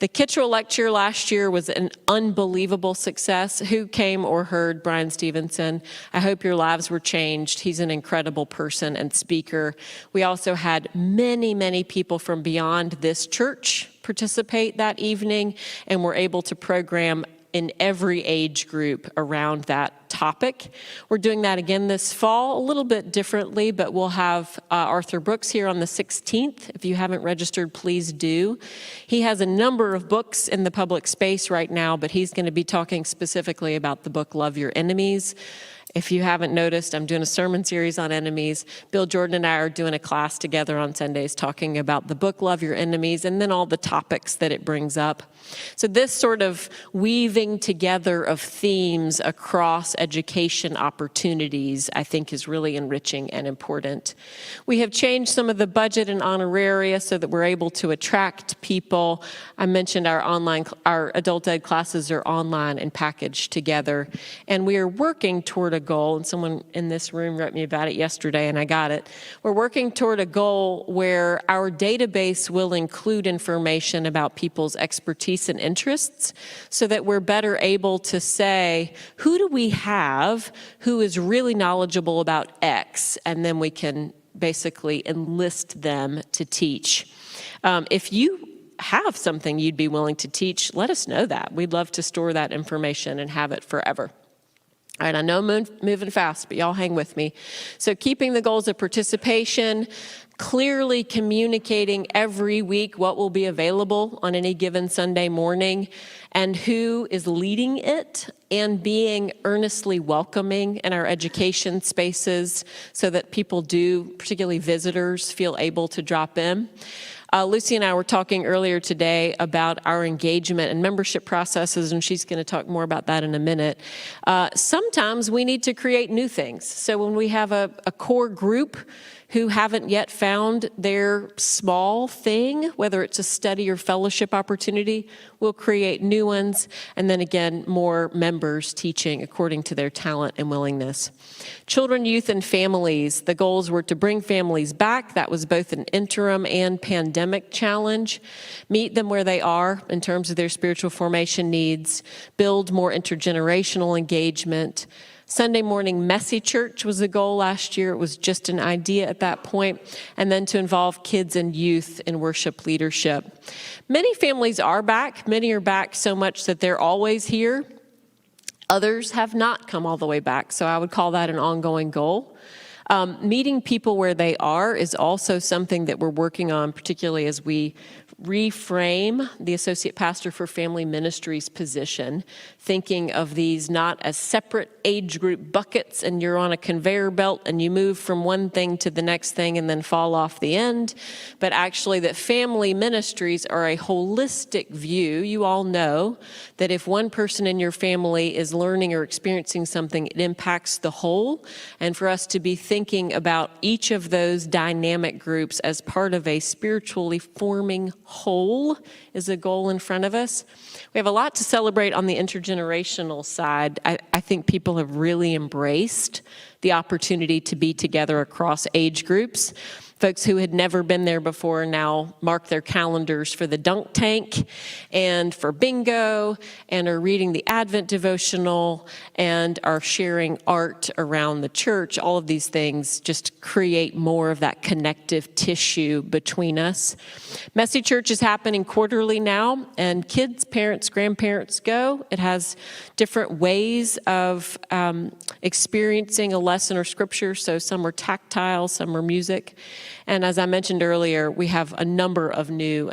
The Kittrell Lecture last year was an unbelievable success. Who came or heard Brian Stevenson? I hope your lives were changed. He's an incredible person and speaker. We also had many, many people from beyond this church participate that evening, and were able to program in every age group around that topic. We're doing that again this fall, a little bit differently, but we'll have Arthur Brooks here on the 16th. If you haven't registered, please do. He has a number of books in the public space right now, but he's going to be talking specifically about the book Love Your Enemies. If you haven't noticed, I'm doing a sermon series on enemies. Bill Jordan and I are doing a class together on Sundays talking about the book Love Your Enemies and then all the topics that it brings up. So this sort of weaving together of themes across education opportunities, I think, is really enriching and important. We have changed some of the budget and honoraria so that we're able to attract people. I mentioned our adult ed classes are online and packaged together, and we are working toward a goal, and someone in this room wrote me about it yesterday, and I got it. We're working toward a goal where our database will include information about people's expertise and interests so that we're better able to say, who do we have who is really knowledgeable about X? And then we can basically enlist them to teach. If you have something you'd be willing to teach, let us know that. We'd love to store that information and have it forever. All right, I know I'm moving fast, but y'all hang with me. So keeping the goals of participation, clearly communicating every week what will be available on any given Sunday morning and who is leading it, and being earnestly welcoming in our education spaces so that people do, particularly visitors, feel able to drop in. Lucy and I were talking earlier today about our engagement and membership processes, and she's going to talk more about that in a minute. Sometimes we need to create new things. So when we have a core group who haven't yet found their small thing, whether it's a study or fellowship opportunity, we'll create new ones, and then again, more members teaching according to their talent and willingness. Children, youth, and families, the goals were to bring families back. That was both an interim and pandemic challenge. Meet them where they are in terms of their spiritual formation needs, build more intergenerational engagement. Sunday morning messy church was a goal last year. It was just an idea at that point. And then to involve kids and youth in worship leadership. Many families are back. Many are back so much that they're always here. Others have not come all the way back. So I would call that an ongoing goal. Meeting people where they are is also something that we're working on, particularly as we reframe the Associate Pastor for Family Ministries position, thinking of these not as separate age group buckets and you're on a conveyor belt and you move from one thing to the next thing and then fall off the end, but actually that family ministries are a holistic view. You all know that if one person in your family is learning or experiencing something, it impacts the whole, and for us to be thinking about each of those dynamic groups as part of a spiritually forming whole is a goal in front of us. We have a lot to celebrate on the intergenerational side. I think people have really embraced the opportunity to be together across age groups. Folks who had never been there before now mark their calendars for the dunk tank and for bingo, and are reading the Advent devotional and are sharing art around the church. All of these things just create more of that connective tissue between us. Messy Church is happening quarterly now, and kids, parents, grandparents go. It has different ways of experiencing a lesson or scripture. So some are tactile, some are music. And as I mentioned earlier, we have a number of new,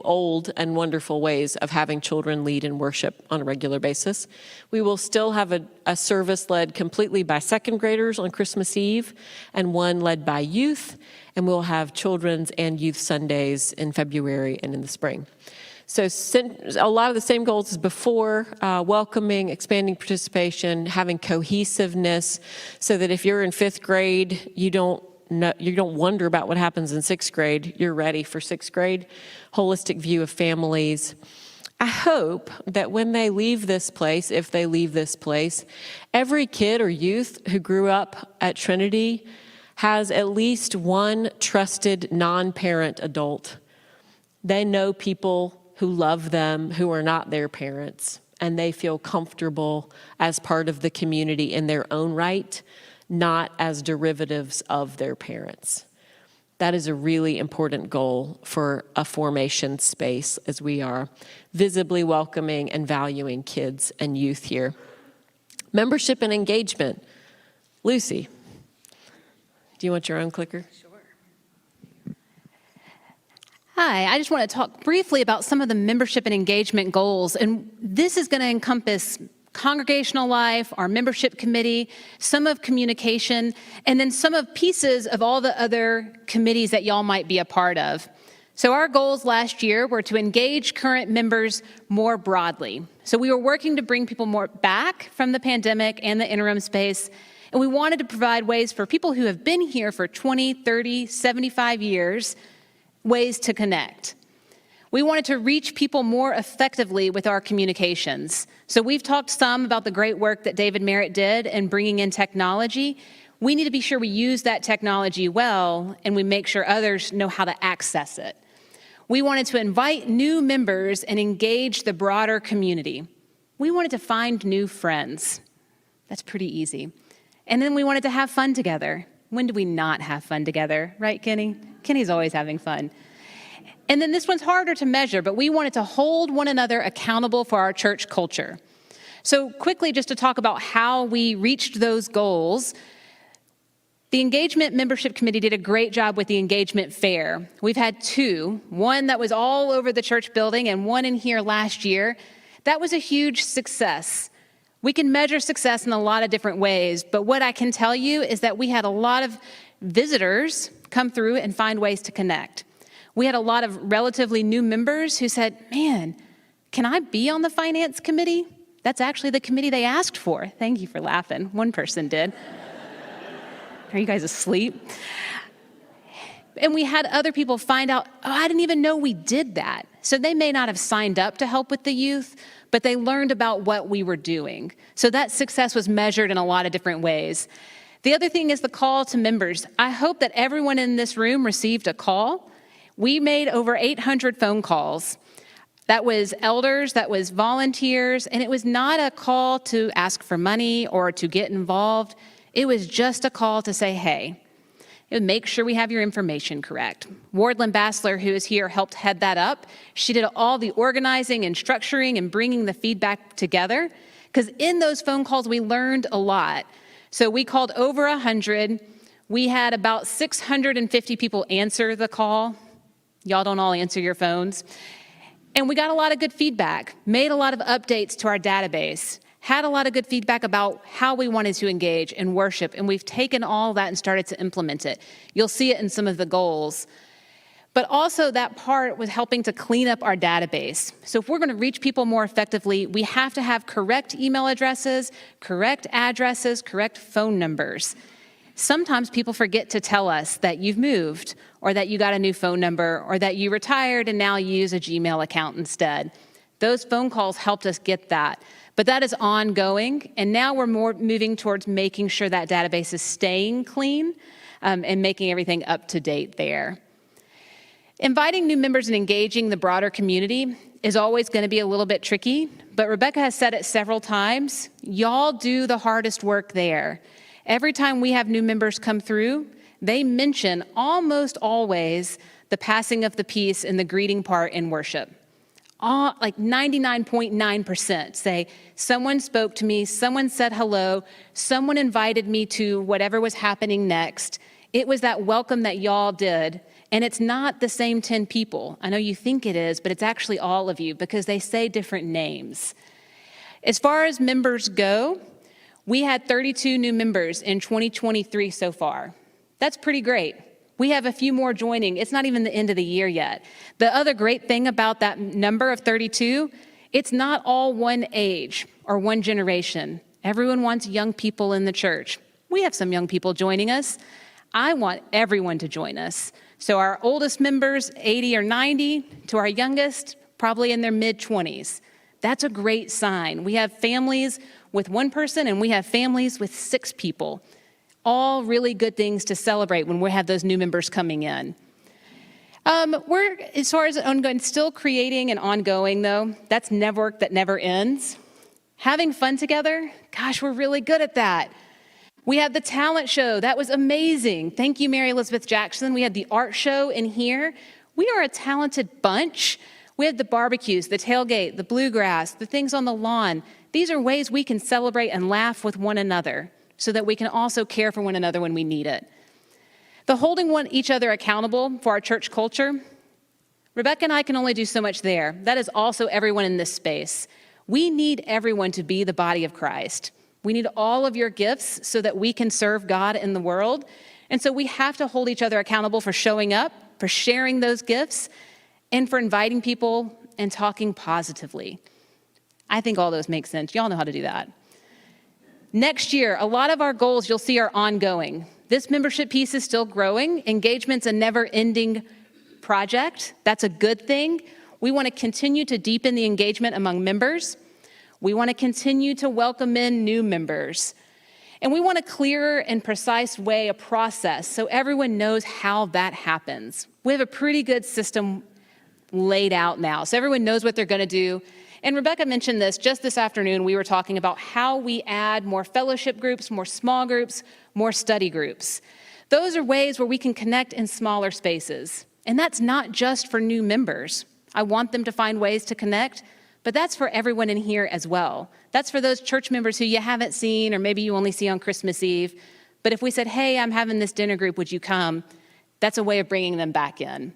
old, and wonderful ways of having children lead in worship on a regular basis. We will still have a service led completely by second graders on Christmas Eve, and one led by youth, and we'll have children's and youth Sundays in February and in the spring. So a lot of the same goals as before, welcoming, expanding participation, having cohesiveness, so that if you're in 5th grade, you don't wonder about what happens in 6th grade. You're ready for 6th grade. Holistic view of families. I hope that when they leave this place, if they leave this place, every kid or youth who grew up at Trinity has at least one trusted non-parent adult. They know people who love them, who are not their parents, and they feel comfortable as part of the community in their own right, not as derivatives of their parents. That is a really important goal for a formation space, as we are visibly welcoming and valuing kids and youth here. Membership and engagement. Lucy, do you want your own clicker? Sure. Hi, I just want to talk briefly about some of the membership and engagement goals. And this is going to encompass congregational life, our membership committee, some of communication, and then some of pieces of all the other committees that y'all might be a part of. So our goals last year were to engage current members more broadly. So we were working to bring people more back from the pandemic and the interim space, and we wanted to provide ways for people who have been here for 20, 30, 75 years, ways to connect. We wanted to reach people more effectively with our communications. So we've talked some about the great work that David Merritt did in bringing in technology. We need to be sure we use that technology well, and we make sure others know how to access it. We wanted to invite new members and engage the broader community. We wanted to find new friends. That's pretty easy. And then we wanted to have fun together. When do we not have fun together, right, Kenny? Kenny's always having fun. And then this one's harder to measure, but we wanted to hold one another accountable for our church culture. So quickly, just to talk about how we reached those goals, the Engagement Membership Committee did a great job with the Engagement Fair. We've had two, one that was all over the church building and one in here last year. That was a huge success. We can measure success in a lot of different ways, but what I can tell you is that we had a lot of visitors come through and find ways to connect. We had a lot of relatively new members who said, man, can I be on the finance committee? That's actually the committee they asked for. Thank you for laughing. One person did. Are you guys asleep? And we had other people find out, oh, I didn't even know we did that. So they may not have signed up to help with the youth, but they learned about what we were doing. So that success was measured in a lot of different ways. The other thing is the call to members. I hope that everyone in this room received a call. We made over 800 phone calls. That was elders, that was volunteers, and it was not a call to ask for money or to get involved. It was just a call to say, hey, it would make sure we have your information correct. Wardland Bassler, who is here, helped head that up. She did all the organizing and structuring and bringing the feedback together, because in those phone calls, we learned a lot. So we called over 100. We had about 650 people answer the call. Y'all don't all answer your phones. And we got a lot of good feedback, made a lot of updates to our database, had a lot of good feedback about how we wanted to engage and worship, and we've taken all that and started to implement it. You'll see it in some of the goals. But also that part was helping to clean up our database. So if we're going to reach people more effectively, we have to have correct email addresses, correct addresses, correct phone numbers. Sometimes people forget to tell us that you've moved, or that you got a new phone number, or that you retired and now you use a Gmail account instead. Those phone calls helped us get that. But that is ongoing, and now we're more moving towards making sure that database is staying clean and making everything up to date there. Inviting new members and engaging the broader community is always going to be a little bit tricky, but Rebecca has said it several times, y'all do the hardest work there. Every time we have new members come through, they mention almost always the passing of the peace and the greeting part in worship. Like 99.9% say, someone spoke to me, someone said hello, someone invited me to whatever was happening next. It was that welcome that y'all did. And it's not the same 10 people. I know you think it is, but it's actually all of you because they say different names. As far as members go, we had 32 new members in 2023 so far. That's pretty great. We have a few more joining. It's not even the end of the year yet. The other great thing about that number of 32, it's not all one age or one generation. Everyone wants young people in the church. We have some young people joining us. I want everyone to join us. So our oldest members, 80 or 90, to our youngest, probably in their mid-20s. That's a great sign. We have families with one person and we have families with 6 people. All really good things to celebrate when we have those new members coming in. We're, as far as ongoing, still creating and ongoing, though. That's work that never ends. Having fun together, gosh, we're really good at that. We had the talent show. That was amazing. Thank you, Mary Elizabeth Jackson. We had the art show in here. We are a talented bunch. We had the barbecues, the tailgate, the bluegrass, the things on the lawn. These are ways we can celebrate and laugh with one another so that we can also care for one another when we need it. The holding each other accountable for our church culture, Rebecca and I can only do so much there. That is also everyone in this space. We need everyone to be the body of Christ. We need all of your gifts so that we can serve God in the world. And so we have to hold each other accountable for showing up, for sharing those gifts, and for inviting people and talking positively. I think all those make sense. Y'all know how to do that. Next year, a lot of our goals you'll see are ongoing. This membership piece is still growing. Engagement's a never-ending project. That's a good thing. We want to continue to deepen the engagement among members. We want to continue to welcome in new members. And we want a clearer and precise way, a process, so everyone knows how that happens. We have a pretty good system laid out now, so everyone knows what they're going to do. And Rebecca mentioned this just this afternoon. We were talking about how we add more fellowship groups, more small groups, more study groups. Those are ways where we can connect in smaller spaces. And that's not just for new members. I want them to find ways to connect, but that's for everyone in here as well. That's for those church members who you haven't seen or maybe you only see on Christmas Eve. But if we said, hey, I'm having this dinner group, would you come? That's a way of bringing them back in.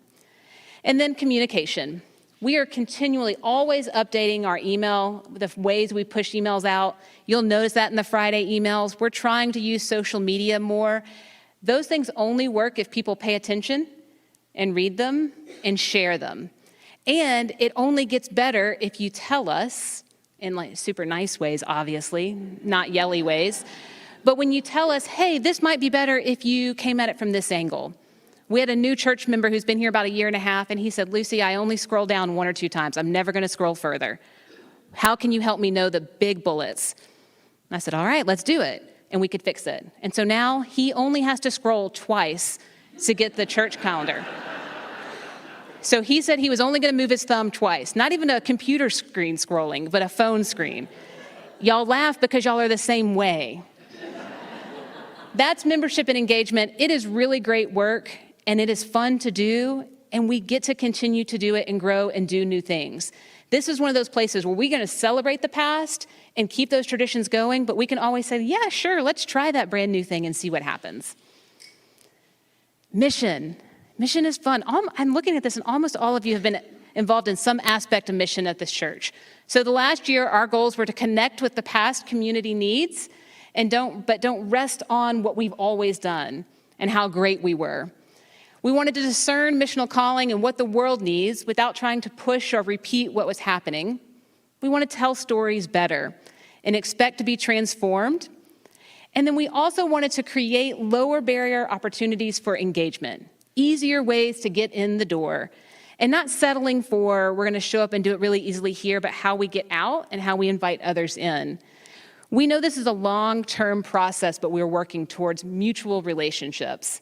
And then communication. We are continually always updating our email, the ways we push emails out. You'll notice that in the Friday emails. We're trying to use social media more. Those things only work if people pay attention and read them and share them. And it only gets better if you tell us, in like super nice ways, obviously, not yelly ways, but when you tell us, hey, this might be better if you came at it from this angle. We had a new church member who's been here about a year and a half, and he said, Lucy, I only scroll down 1 or 2 times. I'm never going to scroll further. How can you help me know the big bullets? And I said, all right, let's do it. And we could fix it. And so now he only has to scroll twice to get the church calendar. So he said he was only going to move his thumb twice, not even a computer screen scrolling, but a phone screen. Y'all laugh because y'all are the same way. That's membership and engagement. It is really great work, and it is fun to do, and we get to continue to do it and grow and do new things. This is one of those places where we're going to celebrate the past and keep those traditions going, but we can always say, yeah, sure, let's try that brand new thing and see what happens. Mission. Mission is fun. I'm looking at this, and almost all of you have been involved in some aspect of mission at this church. So the last year, our goals were to connect with the past community needs, and don't rest on what we've always done and how great we were. We wanted to discern missional calling and what the world needs without trying to push or repeat what was happening. We want to tell stories better and expect to be transformed. And then we also wanted to create lower barrier opportunities for engagement, easier ways to get in the door, and not settling for we're going to show up and do it really easily here, but how we get out and how we invite others in. We know this is a long-term process, but we're working towards mutual relationships.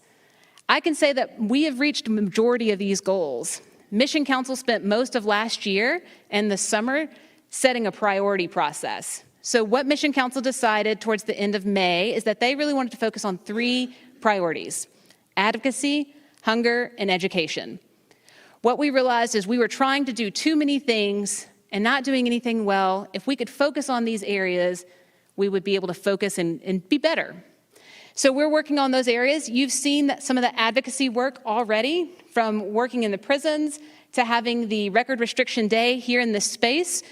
I can say that we have reached the majority of these goals. Mission Council spent most of last year and the summer setting a priority process. So what Mission Council decided towards the end of May is that they really wanted to focus on 3 priorities: advocacy, hunger, and education. What we realized is we were trying to do too many things and not doing anything well. If we could focus on these areas, we would be able to focus and be better. So we're working on those areas. You've seen that some of the advocacy work already, from working in the prisons to having the record restriction day here in this space.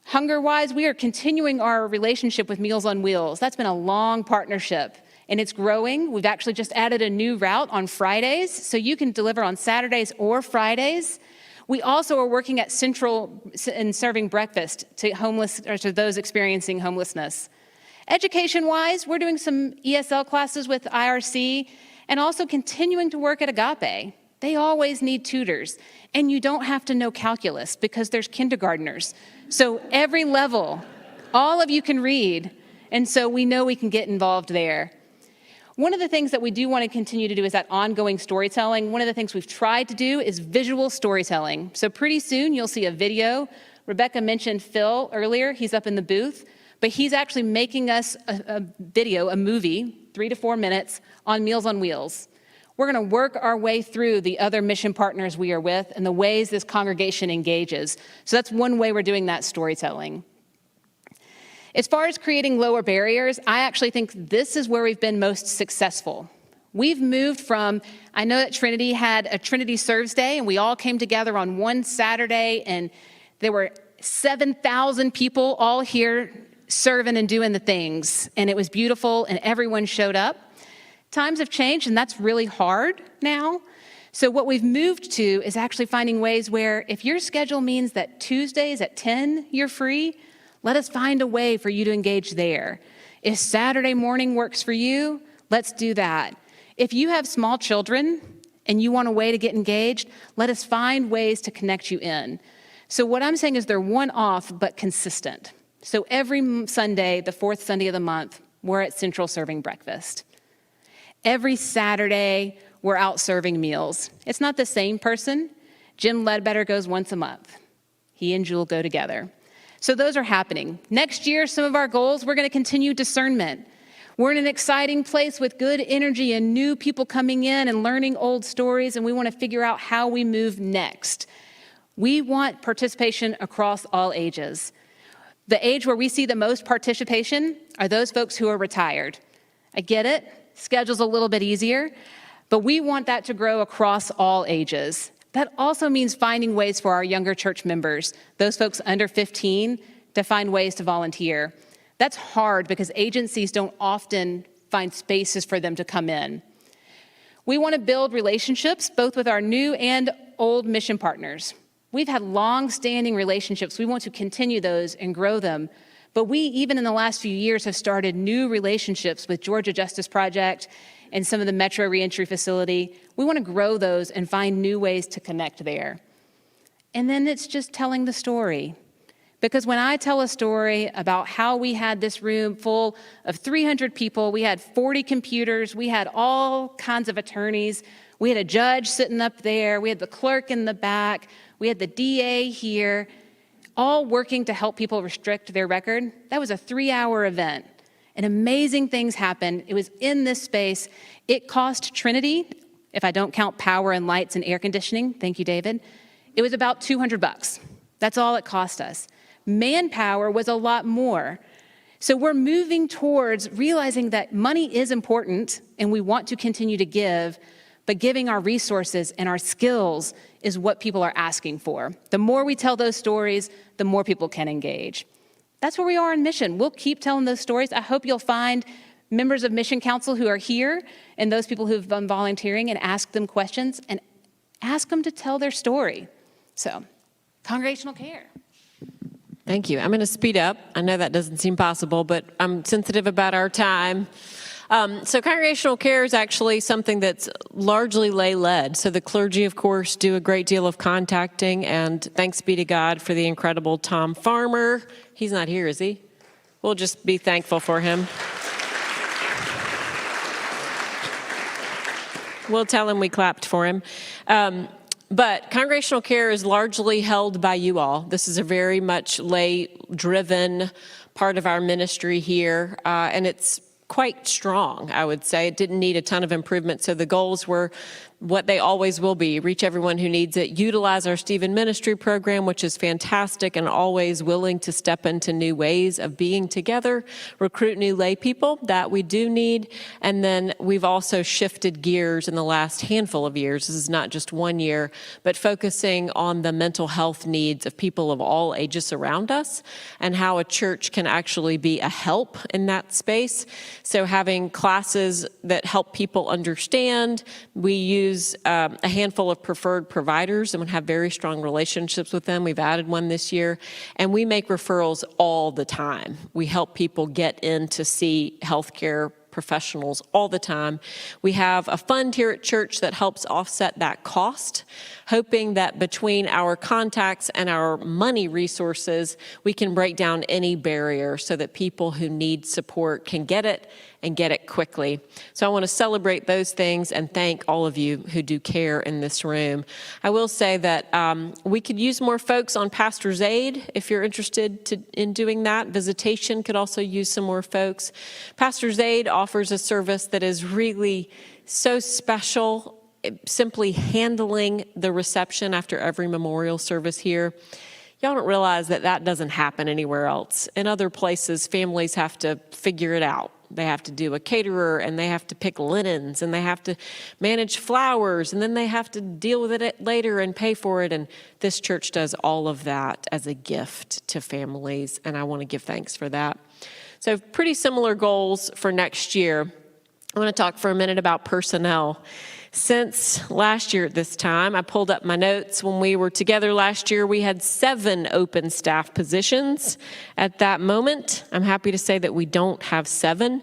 Hunger-wise, we are continuing our relationship with Meals on Wheels. That's been a long partnership, and it's growing. We've actually just added a new route on Fridays, so you can deliver on Saturdays or Fridays. We also are working at Central in serving breakfast to homeless or to those experiencing homelessness. Education-wise, we're doing some ESL classes with IRC and also continuing to work at Agape. They always need tutors, and you don't have to know calculus because there's kindergartners. So every level, all of you can read, and so we know we can get involved there. One of the things that we do want to continue to do is that ongoing storytelling. One of the things we've tried to do is visual storytelling. So pretty soon you'll see a video. Rebecca mentioned Phil earlier. He's up in the booth, but he's actually making us a video, a movie, 3 to 4 minutes on Meals on Wheels. We're going to work our way through the other mission partners we are with and the ways this congregation engages. So that's one way we're doing that storytelling. As far as creating lower barriers, I actually think this is where we've been most successful. We've moved from, I know that Trinity had a Trinity Serves Day, and we all came together on one Saturday, and there were 7,000 people all here serving and doing the things, and it was beautiful, and everyone showed up. Times have changed, and that's really hard now. So what we've moved to is actually finding ways where if your schedule means that Tuesdays at 10 you're free, let us find a way for you to engage there. If Saturday morning works for you, let's do that. If you have small children and you want a way to get engaged, let us find ways to connect you in. So what I'm saying is they're one-off but consistent. So every Sunday, the 4th Sunday of the month, we're at Central serving breakfast. Every Saturday, we're out serving meals. It's not the same person. Jim Ledbetter goes once a month. He and Jewel go together. So those are happening. Next year, some of our goals, we're going to continue discernment. We're in an exciting place with good energy and new people coming in and learning old stories, and we want to figure out how we move next. We want participation across all ages. The age where we see the most participation are those folks who are retired. I get it, schedule's a little bit easier, but we want that to grow across all ages. That also means finding ways for our younger church members, those folks under 15, to find ways to volunteer. That's hard because agencies don't often find spaces for them to come in. We want to build relationships both with our new and old mission partners. We've had long-standing relationships. We want to continue those and grow them. But we, even in the last few years, have started new relationships with Georgia Justice Project and some of the Metro Reentry Facility. We want to grow those and find new ways to connect there. And then it's just telling the story. Because when I tell a story about how we had this room full of 300 people, we had 40 computers, we had all kinds of attorneys, we had a judge sitting up there, we had the clerk in the back, we had the DA here, all working to help people restrict their record. That was a 3-hour event. And amazing things happened. It was in this space. It cost Trinity, if I don't count power and lights and air conditioning, thank you, David, it was about $200. That's all it cost us. Manpower was a lot more. So we're moving towards realizing that money is important and we want to continue to give, but giving our resources and our skills is what people are asking for. The more we tell those stories, the more people can engage. That's where we are in mission. We'll keep telling those stories. I hope you'll find members of Mission Council who are here and those people who've been volunteering and ask them questions and ask them to tell their story. So, congregational care. Thank you. I'm going to speed up. I know that doesn't seem possible, but I'm sensitive about our time. So congregational care is actually something that's largely lay-led. So the clergy, of course, do a great deal of contacting, and thanks be to God for the incredible Tom Farmer. He's not here, is he? We'll just be thankful for him. We'll tell him we clapped for him. But congregational care is largely held by you all. This is a very much lay-driven part of our ministry here, and it's quite strong, I would say. It didn't need a ton of improvement, so the goals were what they always will be: reach everyone who needs it, utilize our Stephen Ministry program, which is fantastic and always willing to step into new ways of being together, recruit new lay people that we do need, and then we've also shifted gears in the last handful of years. This is not just 1 year, but focusing on the mental health needs of people of all ages around us and how a church can actually be a help in that space. So having classes that help people understand, we use a handful of preferred providers and have very strong relationships with them. We've added one this year, and we make referrals all the time. We help people get in to see healthcare professionals all the time. We have a fund here at church that helps offset that cost, hoping that between our contacts and our money resources, we can break down any barrier so that people who need support can get it and get it quickly. So I want to celebrate those things and thank all of you who do care in this room. I will say that we could use more folks on Pastor's Aid if you're interested in doing that. Visitation could also use some more folks. Pastor's Aid offers a service that is really so special, simply handling the reception after every memorial service here. Y'all don't realize that that doesn't happen anywhere else. In other places, families have to figure it out. They have to do a caterer, and they have to pick linens, and they have to manage flowers, and then they have to deal with it later and pay for it. And this church does all of that as a gift to families, and I want to give thanks for that. So pretty similar goals for next year. I want to talk for a minute about personnel. Since last year at this time, I pulled up my notes. When we were together last year, we had 7 open staff positions. At that moment, I'm happy to say that we don't have 7.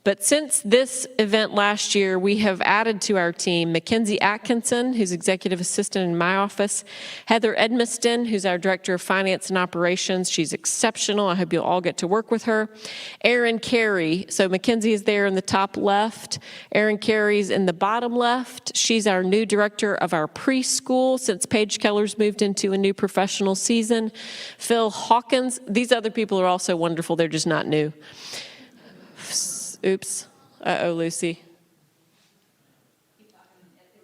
But since this event last year, we have added to our team Mackenzie Atkinson, who's executive assistant in my office, Heather Edmiston, who's our director of finance and operations. She's exceptional. I hope you'll all get to work with her. Erin Carey. So Mackenzie is there in the top left. Erin Carey's in the bottom left. She's our new director of our preschool since Paige Keller's moved into a new professional season. Phil Hawkins. These other people are also wonderful. They're just not new. Oops. Uh-oh, Lucy.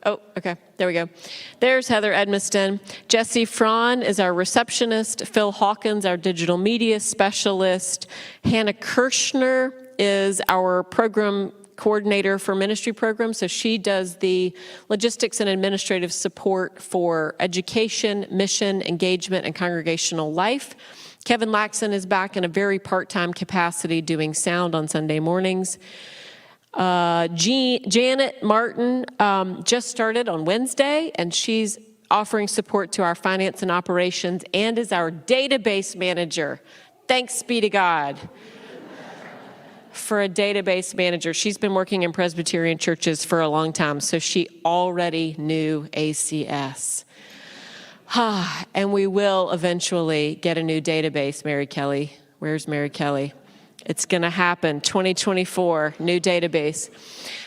Oh, okay. There we go. There's Heather Edmiston. Jesse Fraun is our receptionist. Phil Hawkins, our digital media specialist. Hannah Kirshner is our program coordinator for ministry programs. So she does the logistics and administrative support for education, mission, engagement, and congregational life. Kevin Laxon is back in a very part-time capacity doing sound on Sunday mornings. Janet Martin just started on Wednesday, and she's offering support to our finance and operations and is our database manager. Thanks be to God for a database manager. She's been working in Presbyterian churches for a long time, so she already knew ACS. And we will eventually get a new database, Mary Kelly. Where's Mary Kelly? It's going to happen, 2024, new database.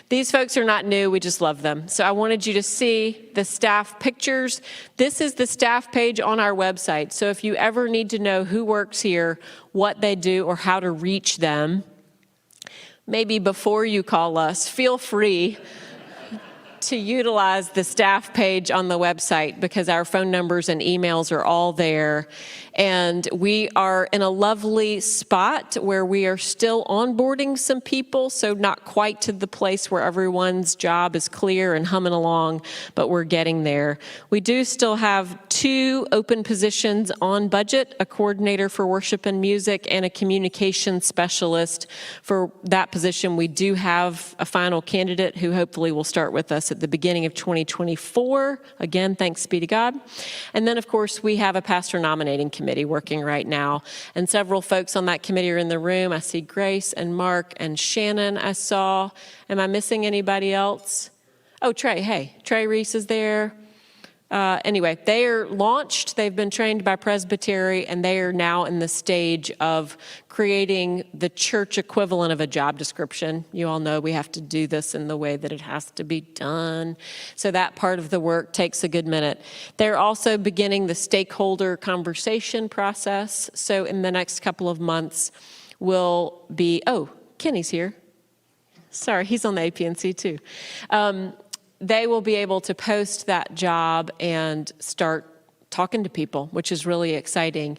These folks are not new, we just love them. So I wanted you to see the staff pictures. This is the staff page on our website. So if you ever need to know who works here, what they do, or how to reach them, maybe before you call us, feel free to utilize the staff page on the website because our phone numbers and emails are all there. And we are in a lovely spot where we are still onboarding some people, so not quite to the place where everyone's job is clear and humming along, but we're getting there. We do still have 2 open positions on budget, a coordinator for worship and music and a communications specialist. For that position, we do have a final candidate who hopefully will start with us at the beginning of 2024. Again, thanks be to God. And then, of course, we have a pastor nominating committee working right now. And several folks on that committee are in the room. I see Grace and Mark and Shannon I saw. Am I missing anybody else? Oh, Trey. Hey, Trey Reese is there. Anyway, they are launched. They've been trained by Presbytery, and they are now in the stage of creating the church equivalent of a job description. You all know we have to do this in the way that it has to be done. So that part of the work takes a good minute. They're also beginning the stakeholder conversation process. So in the next couple of months, we'll be, oh, Kenny's here. Sorry, he's on the APNC too. They will be able to post that job and start talking to people, which is really exciting.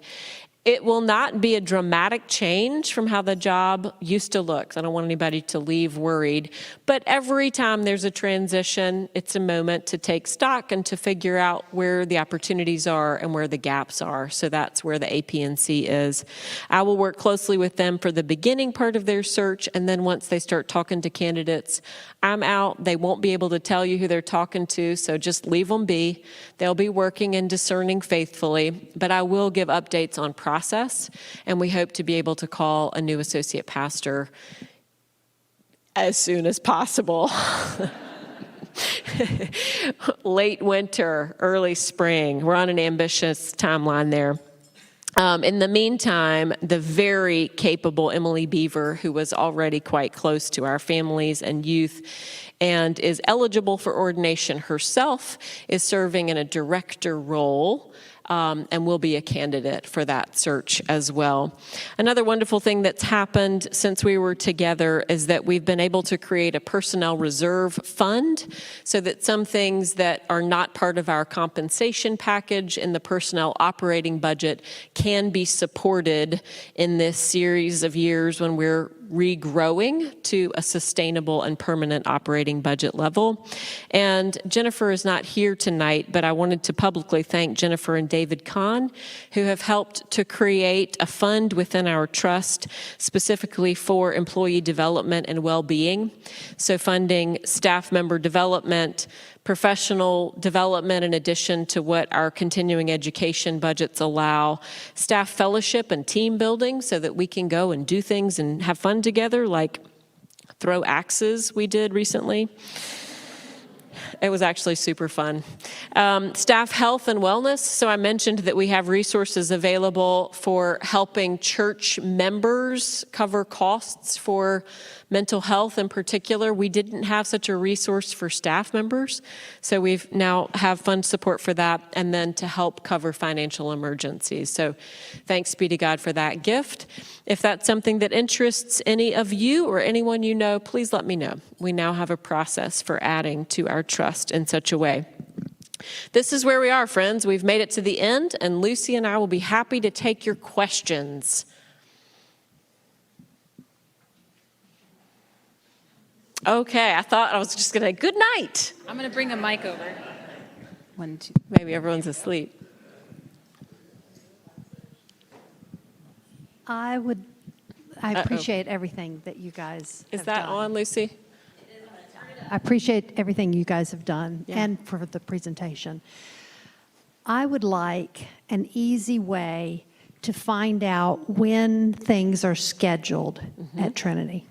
It will not be a dramatic change from how the job used to look. I don't want anybody to leave worried. But every time there's a transition, it's a moment to take stock and to figure out where the opportunities are and where the gaps are. So that's where the APNC is. I will work closely with them for the beginning part of their search. And then once they start talking to candidates, I'm out. They won't be able to tell you who they're talking to. So just leave them be. They'll be working and discerning faithfully. But I will give updates on process, and we hope to be able to call a new associate pastor as soon as possible. Late winter, early spring. We're on an ambitious timeline there. In the meantime, the very capable Emily Beaver, who was already quite close to our families and youth and is eligible for ordination herself, is serving in a director role and will be a candidate for that search as well. Another wonderful thing that's happened since we were together is that we've been able to create a personnel reserve fund so that some things that are not part of our compensation package in the personnel operating budget can be supported in this series of years when we're regrowing to a sustainable and permanent operating budget level. And Jennifer is not here tonight, but I wanted to publicly thank Jennifer and David Kahn, who have helped to create a fund within our trust specifically for employee development and well-being. So funding staff member development, professional development in addition to what our continuing education budgets allow, staff fellowship and team building so that we can go and do things and have fun together, like throw axes we did recently. It was actually super fun. Staff health and wellness. So I mentioned that we have resources available for helping church members cover costs for mental health in particular. We didn't have such a resource for staff members, so we've now have fund support for that, and then to help cover financial emergencies. So thanks be to God for that gift. If that's something that interests any of you or anyone you know, please let me know. We now have a process for adding to our trust in such a way. This is where we are, friends. We've made it to the end, and Lucy and I will be happy to take your questions. Okay, I thought I was just going to, good night. I'm going to bring a mic over. 1, 2. Maybe everyone's asleep. I appreciate everything that you guys Is have that done. on, Lucy? I appreciate everything you guys have done Yeah. and for the presentation. I would like an easy way to find out when things are scheduled at Trinity.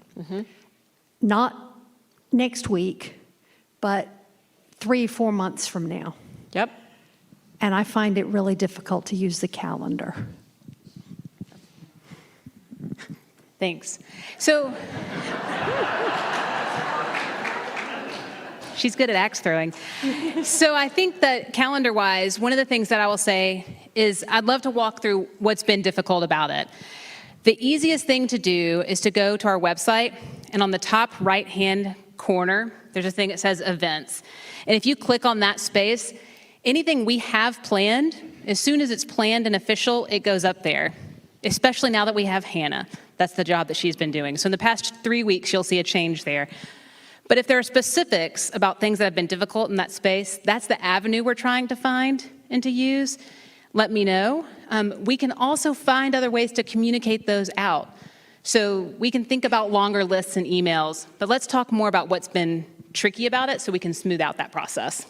Not next week, but 3-4 months from now. Yep. And I find it really difficult to use the calendar. Thanks. So she's good at axe throwing. So I think that calendar-wise, one of the things that I will say is I'd love to walk through what's been difficult about it. The easiest thing to do is to go to our website, and on the top right-hand corner, there's a thing that says events. And if you click on that space, anything we have planned, as soon as it's planned and official, it goes up there, especially now that we have Hannah. That's the job that she's been doing. So in the past 3 weeks, you'll see a change there. But if there are specifics about things that have been difficult in that space, that's the avenue we're trying to find and to use. Let me know. We can also find other ways to communicate those out. So we can think about longer lists and emails, but let's talk more about what's been tricky about it so we can smooth out that process.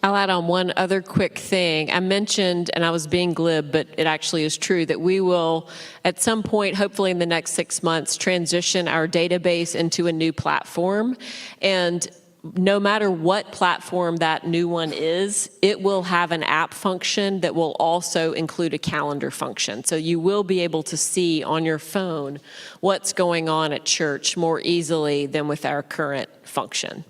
I'll add on one other quick thing. I mentioned, and I was being glib, but it actually is true, that we will, at some point, hopefully in the next 6 months, transition our database into a new platform. And no matter what platform that new one is, it will have an app function that will also include a calendar function. So you will be able to see on your phone what's going on at church more easily than with our current function.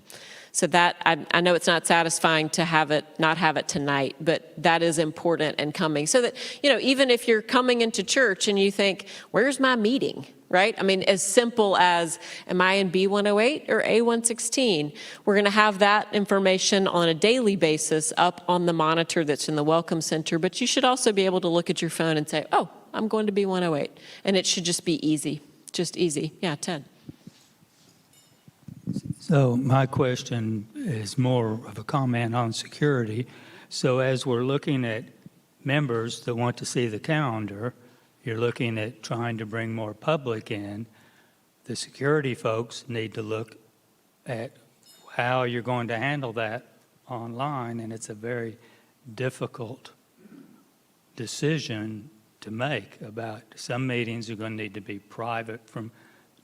So that, I know it's not satisfying to not have it tonight, but that is important and coming. So that, even if you're coming into church and you think, where's my meeting, right? I mean, as simple as, am I in B108 or A116? We're going to have that information on a daily basis up on the monitor that's in the Welcome Center, but you should also be able to look at your phone and say, oh, I'm going to B108. And it should just be easy, just easy. Yeah, Ted. So my question is more of a comment on security. So as we're looking at members that want to see the calendar, you're looking at trying to bring more public in. The security folks need to look at how you're going to handle that online, and it's a very difficult decision to make about some meetings are going to need to be private from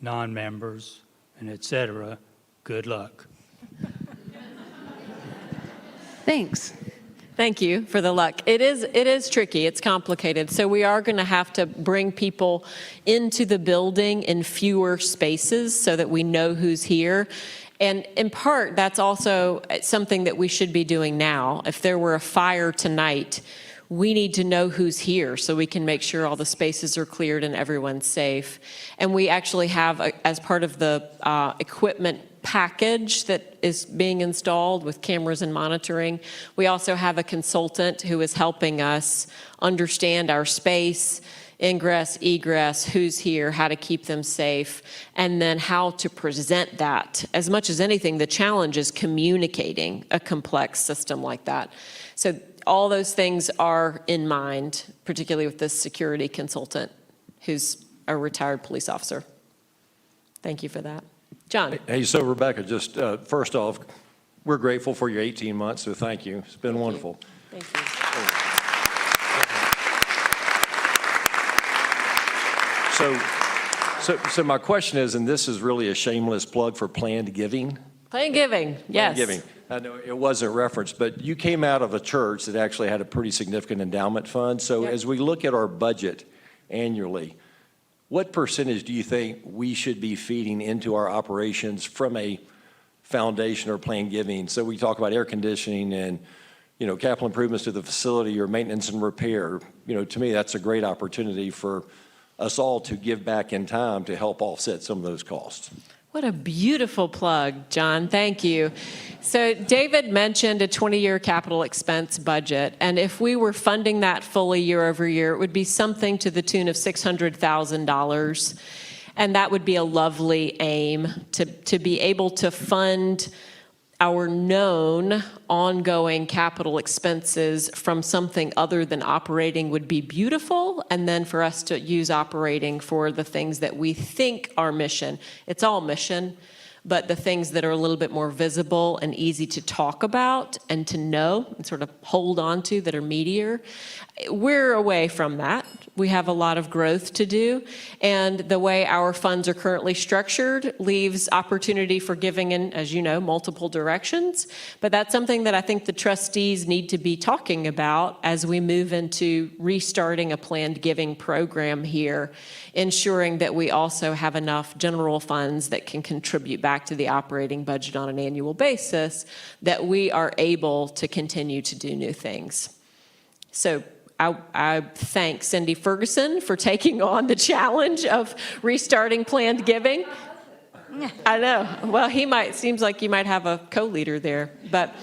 non-members and et cetera. Good luck. Thanks. Thank you for the luck. It is tricky. It's complicated. So we are going to have to bring people into the building in fewer spaces so that we know who's here. And in part, that's also something that we should be doing now. If there were a fire tonight, we need to know who's here so we can make sure all the spaces are cleared and everyone's safe. And we actually have, as part of the equipment package that is being installed with cameras and monitoring, we also have a consultant who is helping us understand our space, ingress, egress, who's here, how to keep them safe, and then how to present that. As much as anything, the challenge is communicating a complex system like that. So all those things are in mind, particularly with this security consultant who's a retired police officer. Thank you for that. John. Hey, so Rebecca, just first off, we're grateful for your 18 months, so thank you. It's been wonderful. Thank you. So my question is, and this is really a shameless plug for planned giving. Planned giving, yes. Planned giving. I know it wasn't referenced, but you came out of a church that actually had a pretty significant endowment fund. So Yep. as we look at our budget annually, what percentage do you think we should be feeding into our operations from a foundation or planned giving? So we talk about air conditioning and, capital improvements to the facility or maintenance and repair. To me, that's a great opportunity for us all to give back in time to help offset some of those costs. What a beautiful plug, John. Thank you. So David mentioned a 20-year capital expense budget, and if we were funding that fully year over year, it would be something to the tune of $600,000, and that would be a lovely aim to be able to fund our known ongoing capital expenses from something other than operating would be beautiful, and then for us to use operating for the things that we think are mission. It's all mission, but the things that are a little bit more visible and easy to talk about and to know and sort of hold on to that are meatier, we're away from that. We have a lot of growth to do, and the way our funds are currently structured leaves opportunity for giving in, as you know, multiple directions. But that's something that I think the trustees need to be talking about as we move into restarting a planned giving program here, ensuring that we also have enough general funds that can contribute back to the operating budget on an annual basis, that we are able to continue to do new things. So I thank Cindy Ferguson for taking on the challenge of restarting planned giving. I know. Well, seems like you might have a co-leader there, but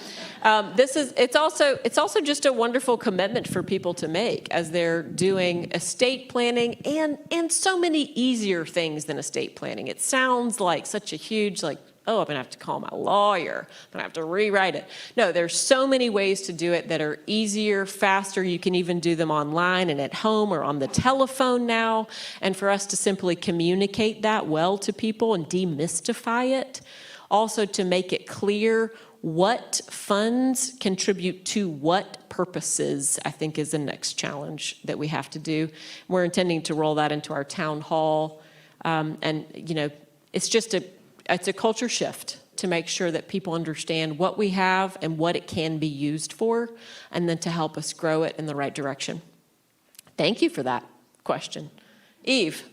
it's also just a wonderful commitment for people to make as they're doing estate planning and so many easier things than estate planning. It sounds like such a huge, oh, I'm going to have to call my lawyer. I'm going to have to rewrite it. No, there's so many ways to do it that are easier, faster. You can even do them online and at home or on the telephone now. And for us to simply communicate that well to people and demystify it, also to make it clear what funds contribute to what purposes, I think is the next challenge that we have to do. We're intending to roll that into our town hall. It's a culture shift to make sure that people understand what we have and what it can be used for, and then to help us grow it in the right direction. Thank you for that question. Eve.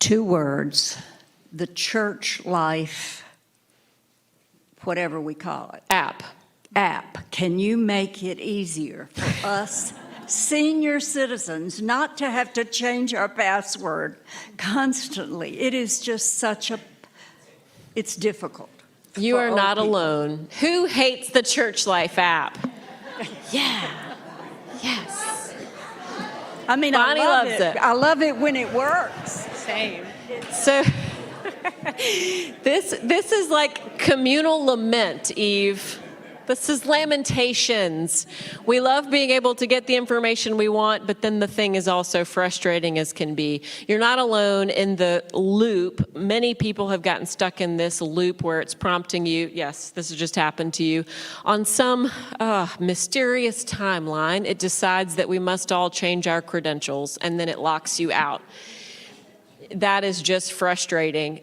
2 words, the church life, whatever we call it. App. Can you make it easier for us senior citizens not to have to change our password constantly? It is just it's difficult. You for are old not people. alone. Who hates the Church Life app? Yeah. Yes. I mean, Bonnie I love loves it. I love it when it works. Same. So this is like communal lament, Eve. This is lamentations. We love being able to get the information we want, but then the thing is also frustrating as can be. You're not alone in the loop. Many people have gotten stuck in this loop where it's prompting you, yes, this has just happened to you. On some mysterious timeline, it decides that we must all change our credentials, and then it locks you out. That is just frustrating.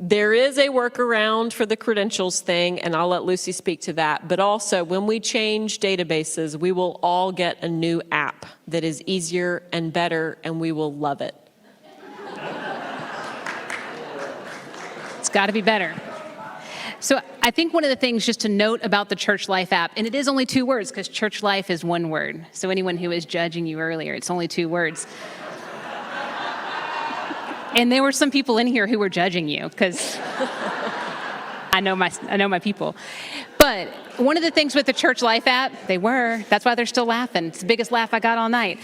There is a workaround for the credentials thing, and I'll let Lucy speak to that. But also, when we change databases, we will all get a new app that is easier and better, and we will love it. It's got to be better. So I think one of the things just to note about the Church Life app, and it is only 2 words because Church Life is 1 word. So anyone who was judging you earlier, it's only 2 words. And there were some people in here who were judging you because I know my people. But one of the things with the Church Life app, that's why they're still laughing. It's the biggest laugh I got all night.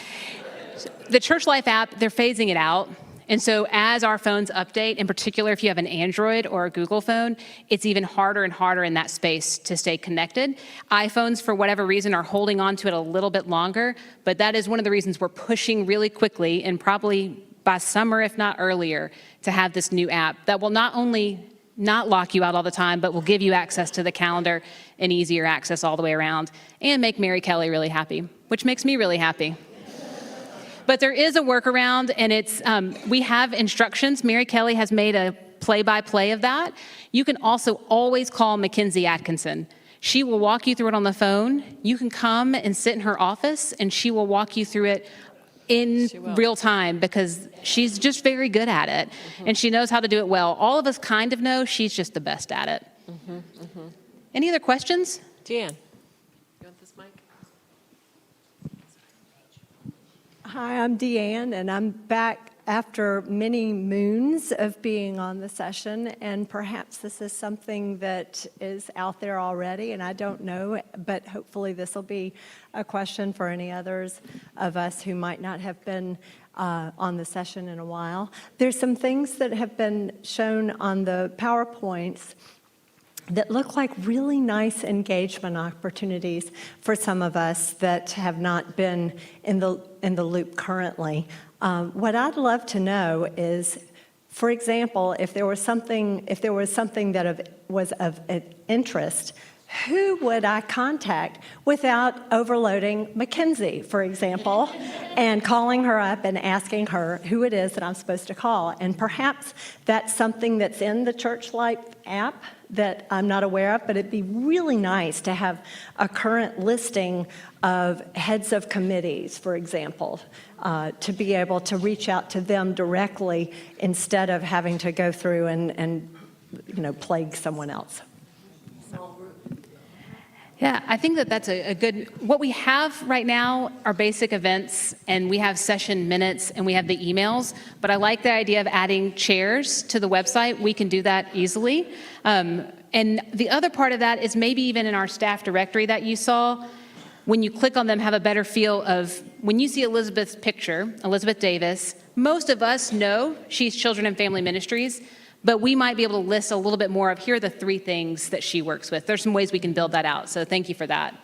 The Church Life app, they're phasing it out. And so as our phones update, in particular if you have an Android or a Google phone, it's even harder and harder in that space to stay connected. iPhones, for whatever reason, are holding on to it a little bit longer, but that is one of the reasons we're pushing really quickly, and probably by summer, if not earlier, to have this new app that will not only not lock you out all the time, but will give you access to the calendar and easier access all the way around, and make Mary Kelly really happy, which makes me really happy. But there is a workaround, and it's we have instructions. Mary Kelly has made a play-by-play of that. You can also always call Mackenzie Atkinson. She will walk you through it on the phone. You can come and sit in her office, and she will walk you through it in real time because she's just very good at it, and she knows how to do it well. All of us kind of know she's just the best at it. Any other questions? Deanne, you want this mic? Hi, I'm Deanne, and I'm back after many moons of being on the session, and perhaps this is something that is out there already, and I don't know, but hopefully this will be a question for any others of us who might not have been on the session in a while. There's some things that have been shown on the PowerPoints that look like really nice engagement opportunities for some of us that have not been in the loop currently. What I'd love to know is, for example, if there was something that was of interest, who would I contact without overloading Mackenzie, for example, and calling her up and asking her who it is that I'm supposed to call? And perhaps that's something that's in the Church Life app that I'm not aware of, but it'd be really nice to have a current listing of heads of committees, for example, to be able to reach out to them directly instead of having to go through and plague someone else. Yeah, I think that's a good, what we have right now are basic events, and we have session minutes, and we have the emails, but I like the idea of adding chairs to the website. We can do that easily. And the other part of that is maybe even in our staff directory that you saw, when you click on them, have a better feel of, when you see Elizabeth's picture, Elizabeth Davis, most of us know she's Children and Family Ministries, but we might be able to list a little bit more of, here are the 3 things that she works with. There's some ways we can build that out, so thank you for that.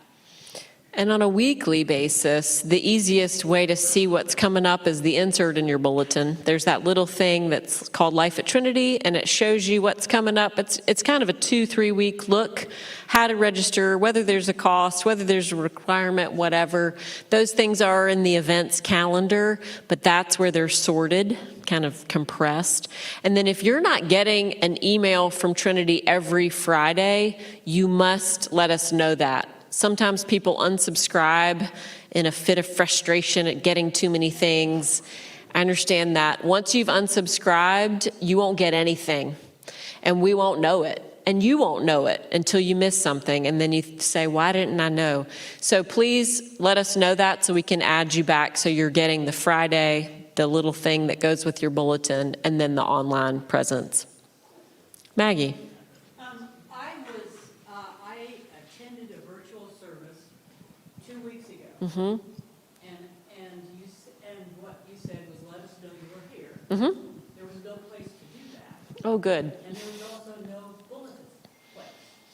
And on a weekly basis, the easiest way to see what's coming up is the insert in your bulletin. There's that little thing that's called Life at Trinity, and it shows you what's coming up. It's kind of a 2-3 week look, how to register, whether there's a cost, whether there's a requirement, whatever. Those things are in the events calendar, but that's where they're sorted, kind of compressed. And then if you're not getting an email from Trinity every Friday, you must let us know that. Sometimes people unsubscribe in a fit of frustration at getting too many things. I understand that. Once you've unsubscribed, you won't get anything, and we won't know it, and you won't know it until you miss something, and then you say, why didn't I know? So please let us know that so we can add you back so you're getting the Friday, the little thing that goes with your bulletin, and then the online presence. Maggie. I attended a virtual service 2 weeks ago. Mm-hmm. And what you said was, let us know you were here. Mm-hmm. There was no place to do that. Oh, good. And there was also no bulletin place.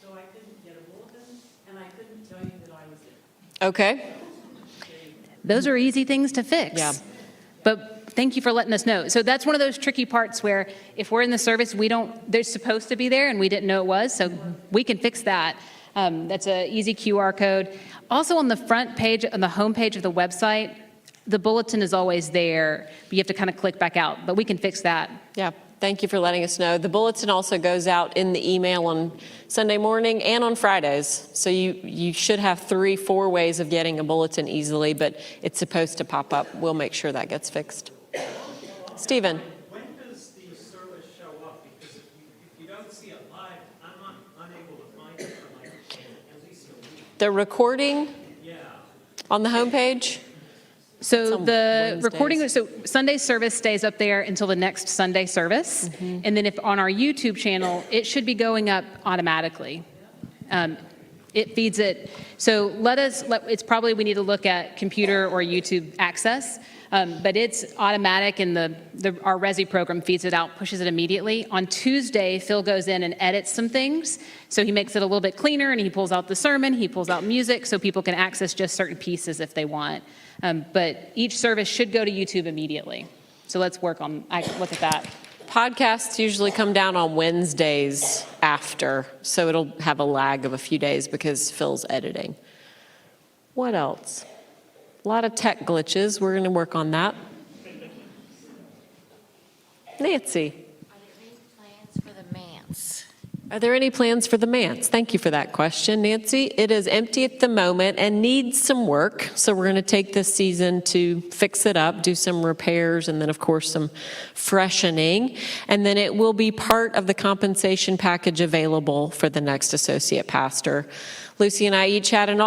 So I couldn't get a bulletin, and I couldn't tell you that I was there. Okay. Those are easy things to fix. Yeah. But thank you for letting us know. So that's one of those tricky parts where if we're in the service, they're supposed to be there and we didn't know it was, so we can fix that. That's an easy QR code. Also on the front page, on the home page of the website, the bulletin is always there, but you have to kind of click back out, but we can fix that. Yeah. Thank you for letting us know. The bulletin also goes out in the email on Sunday morning and on Fridays. So you should have 3-4 ways of getting a bulletin easily, but it's supposed to pop up. We'll make sure that gets fixed. Stephen. When does the service show up? Because if you don't see it live, I'm unable to find it for like at least a week. The recording on the homepage? So on the Wednesdays. recording, so Sunday service stays up there until the next Sunday service. And then if on our YouTube channel, it should be going up automatically. It feeds it. So it's probably we need to look at computer or YouTube access. But it's automatic, and our Resi program feeds it out, pushes it immediately. On Tuesday, Phil goes in and edits some things. So he makes it a little bit cleaner, and he pulls out the sermon, he pulls out music, so people can access just certain pieces if they want. But each service should go to YouTube immediately. So let's look at that. Podcasts usually come down on Wednesdays after, so it'll have a lag of a few days because Phil's editing. What else? A lot of tech glitches. We're going to work on that. Nancy. Are there any plans for the manse? Thank you for that question, Nancy. It is empty at the moment and needs some work. So we're going to take this season to fix it up, do some repairs, and then, of course, some freshening. And then it will be part of the compensation package available for the next associate pastor. Lucy and I each had an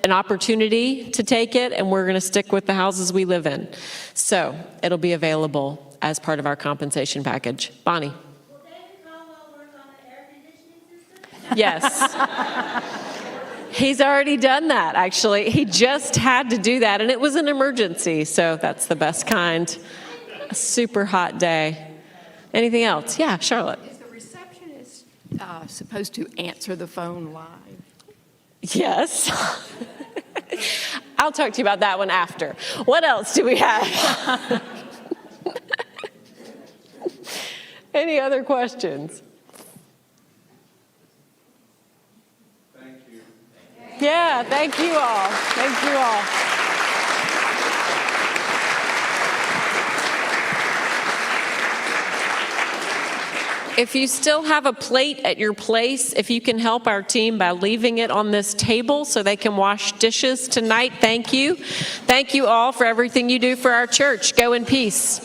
opportunity to take it, and we're going to stick with the houses we live in. So it'll be available as part of our compensation package. Bonnie. Yes. He's already done that, actually. He just had to do that, and it was an emergency, so that's the best kind. A super hot day. Anything else? Yeah, Charlotte. Is the receptionist supposed to answer the phone live? Yes. I'll talk to you about that one after. What else do we have? Any other questions? Yeah, thank you all. Thank you all. If you still have a plate at your place, if you can help our team by leaving it on this table so they can wash dishes tonight, thank you. Thank you all for everything you do for our church. Go in peace.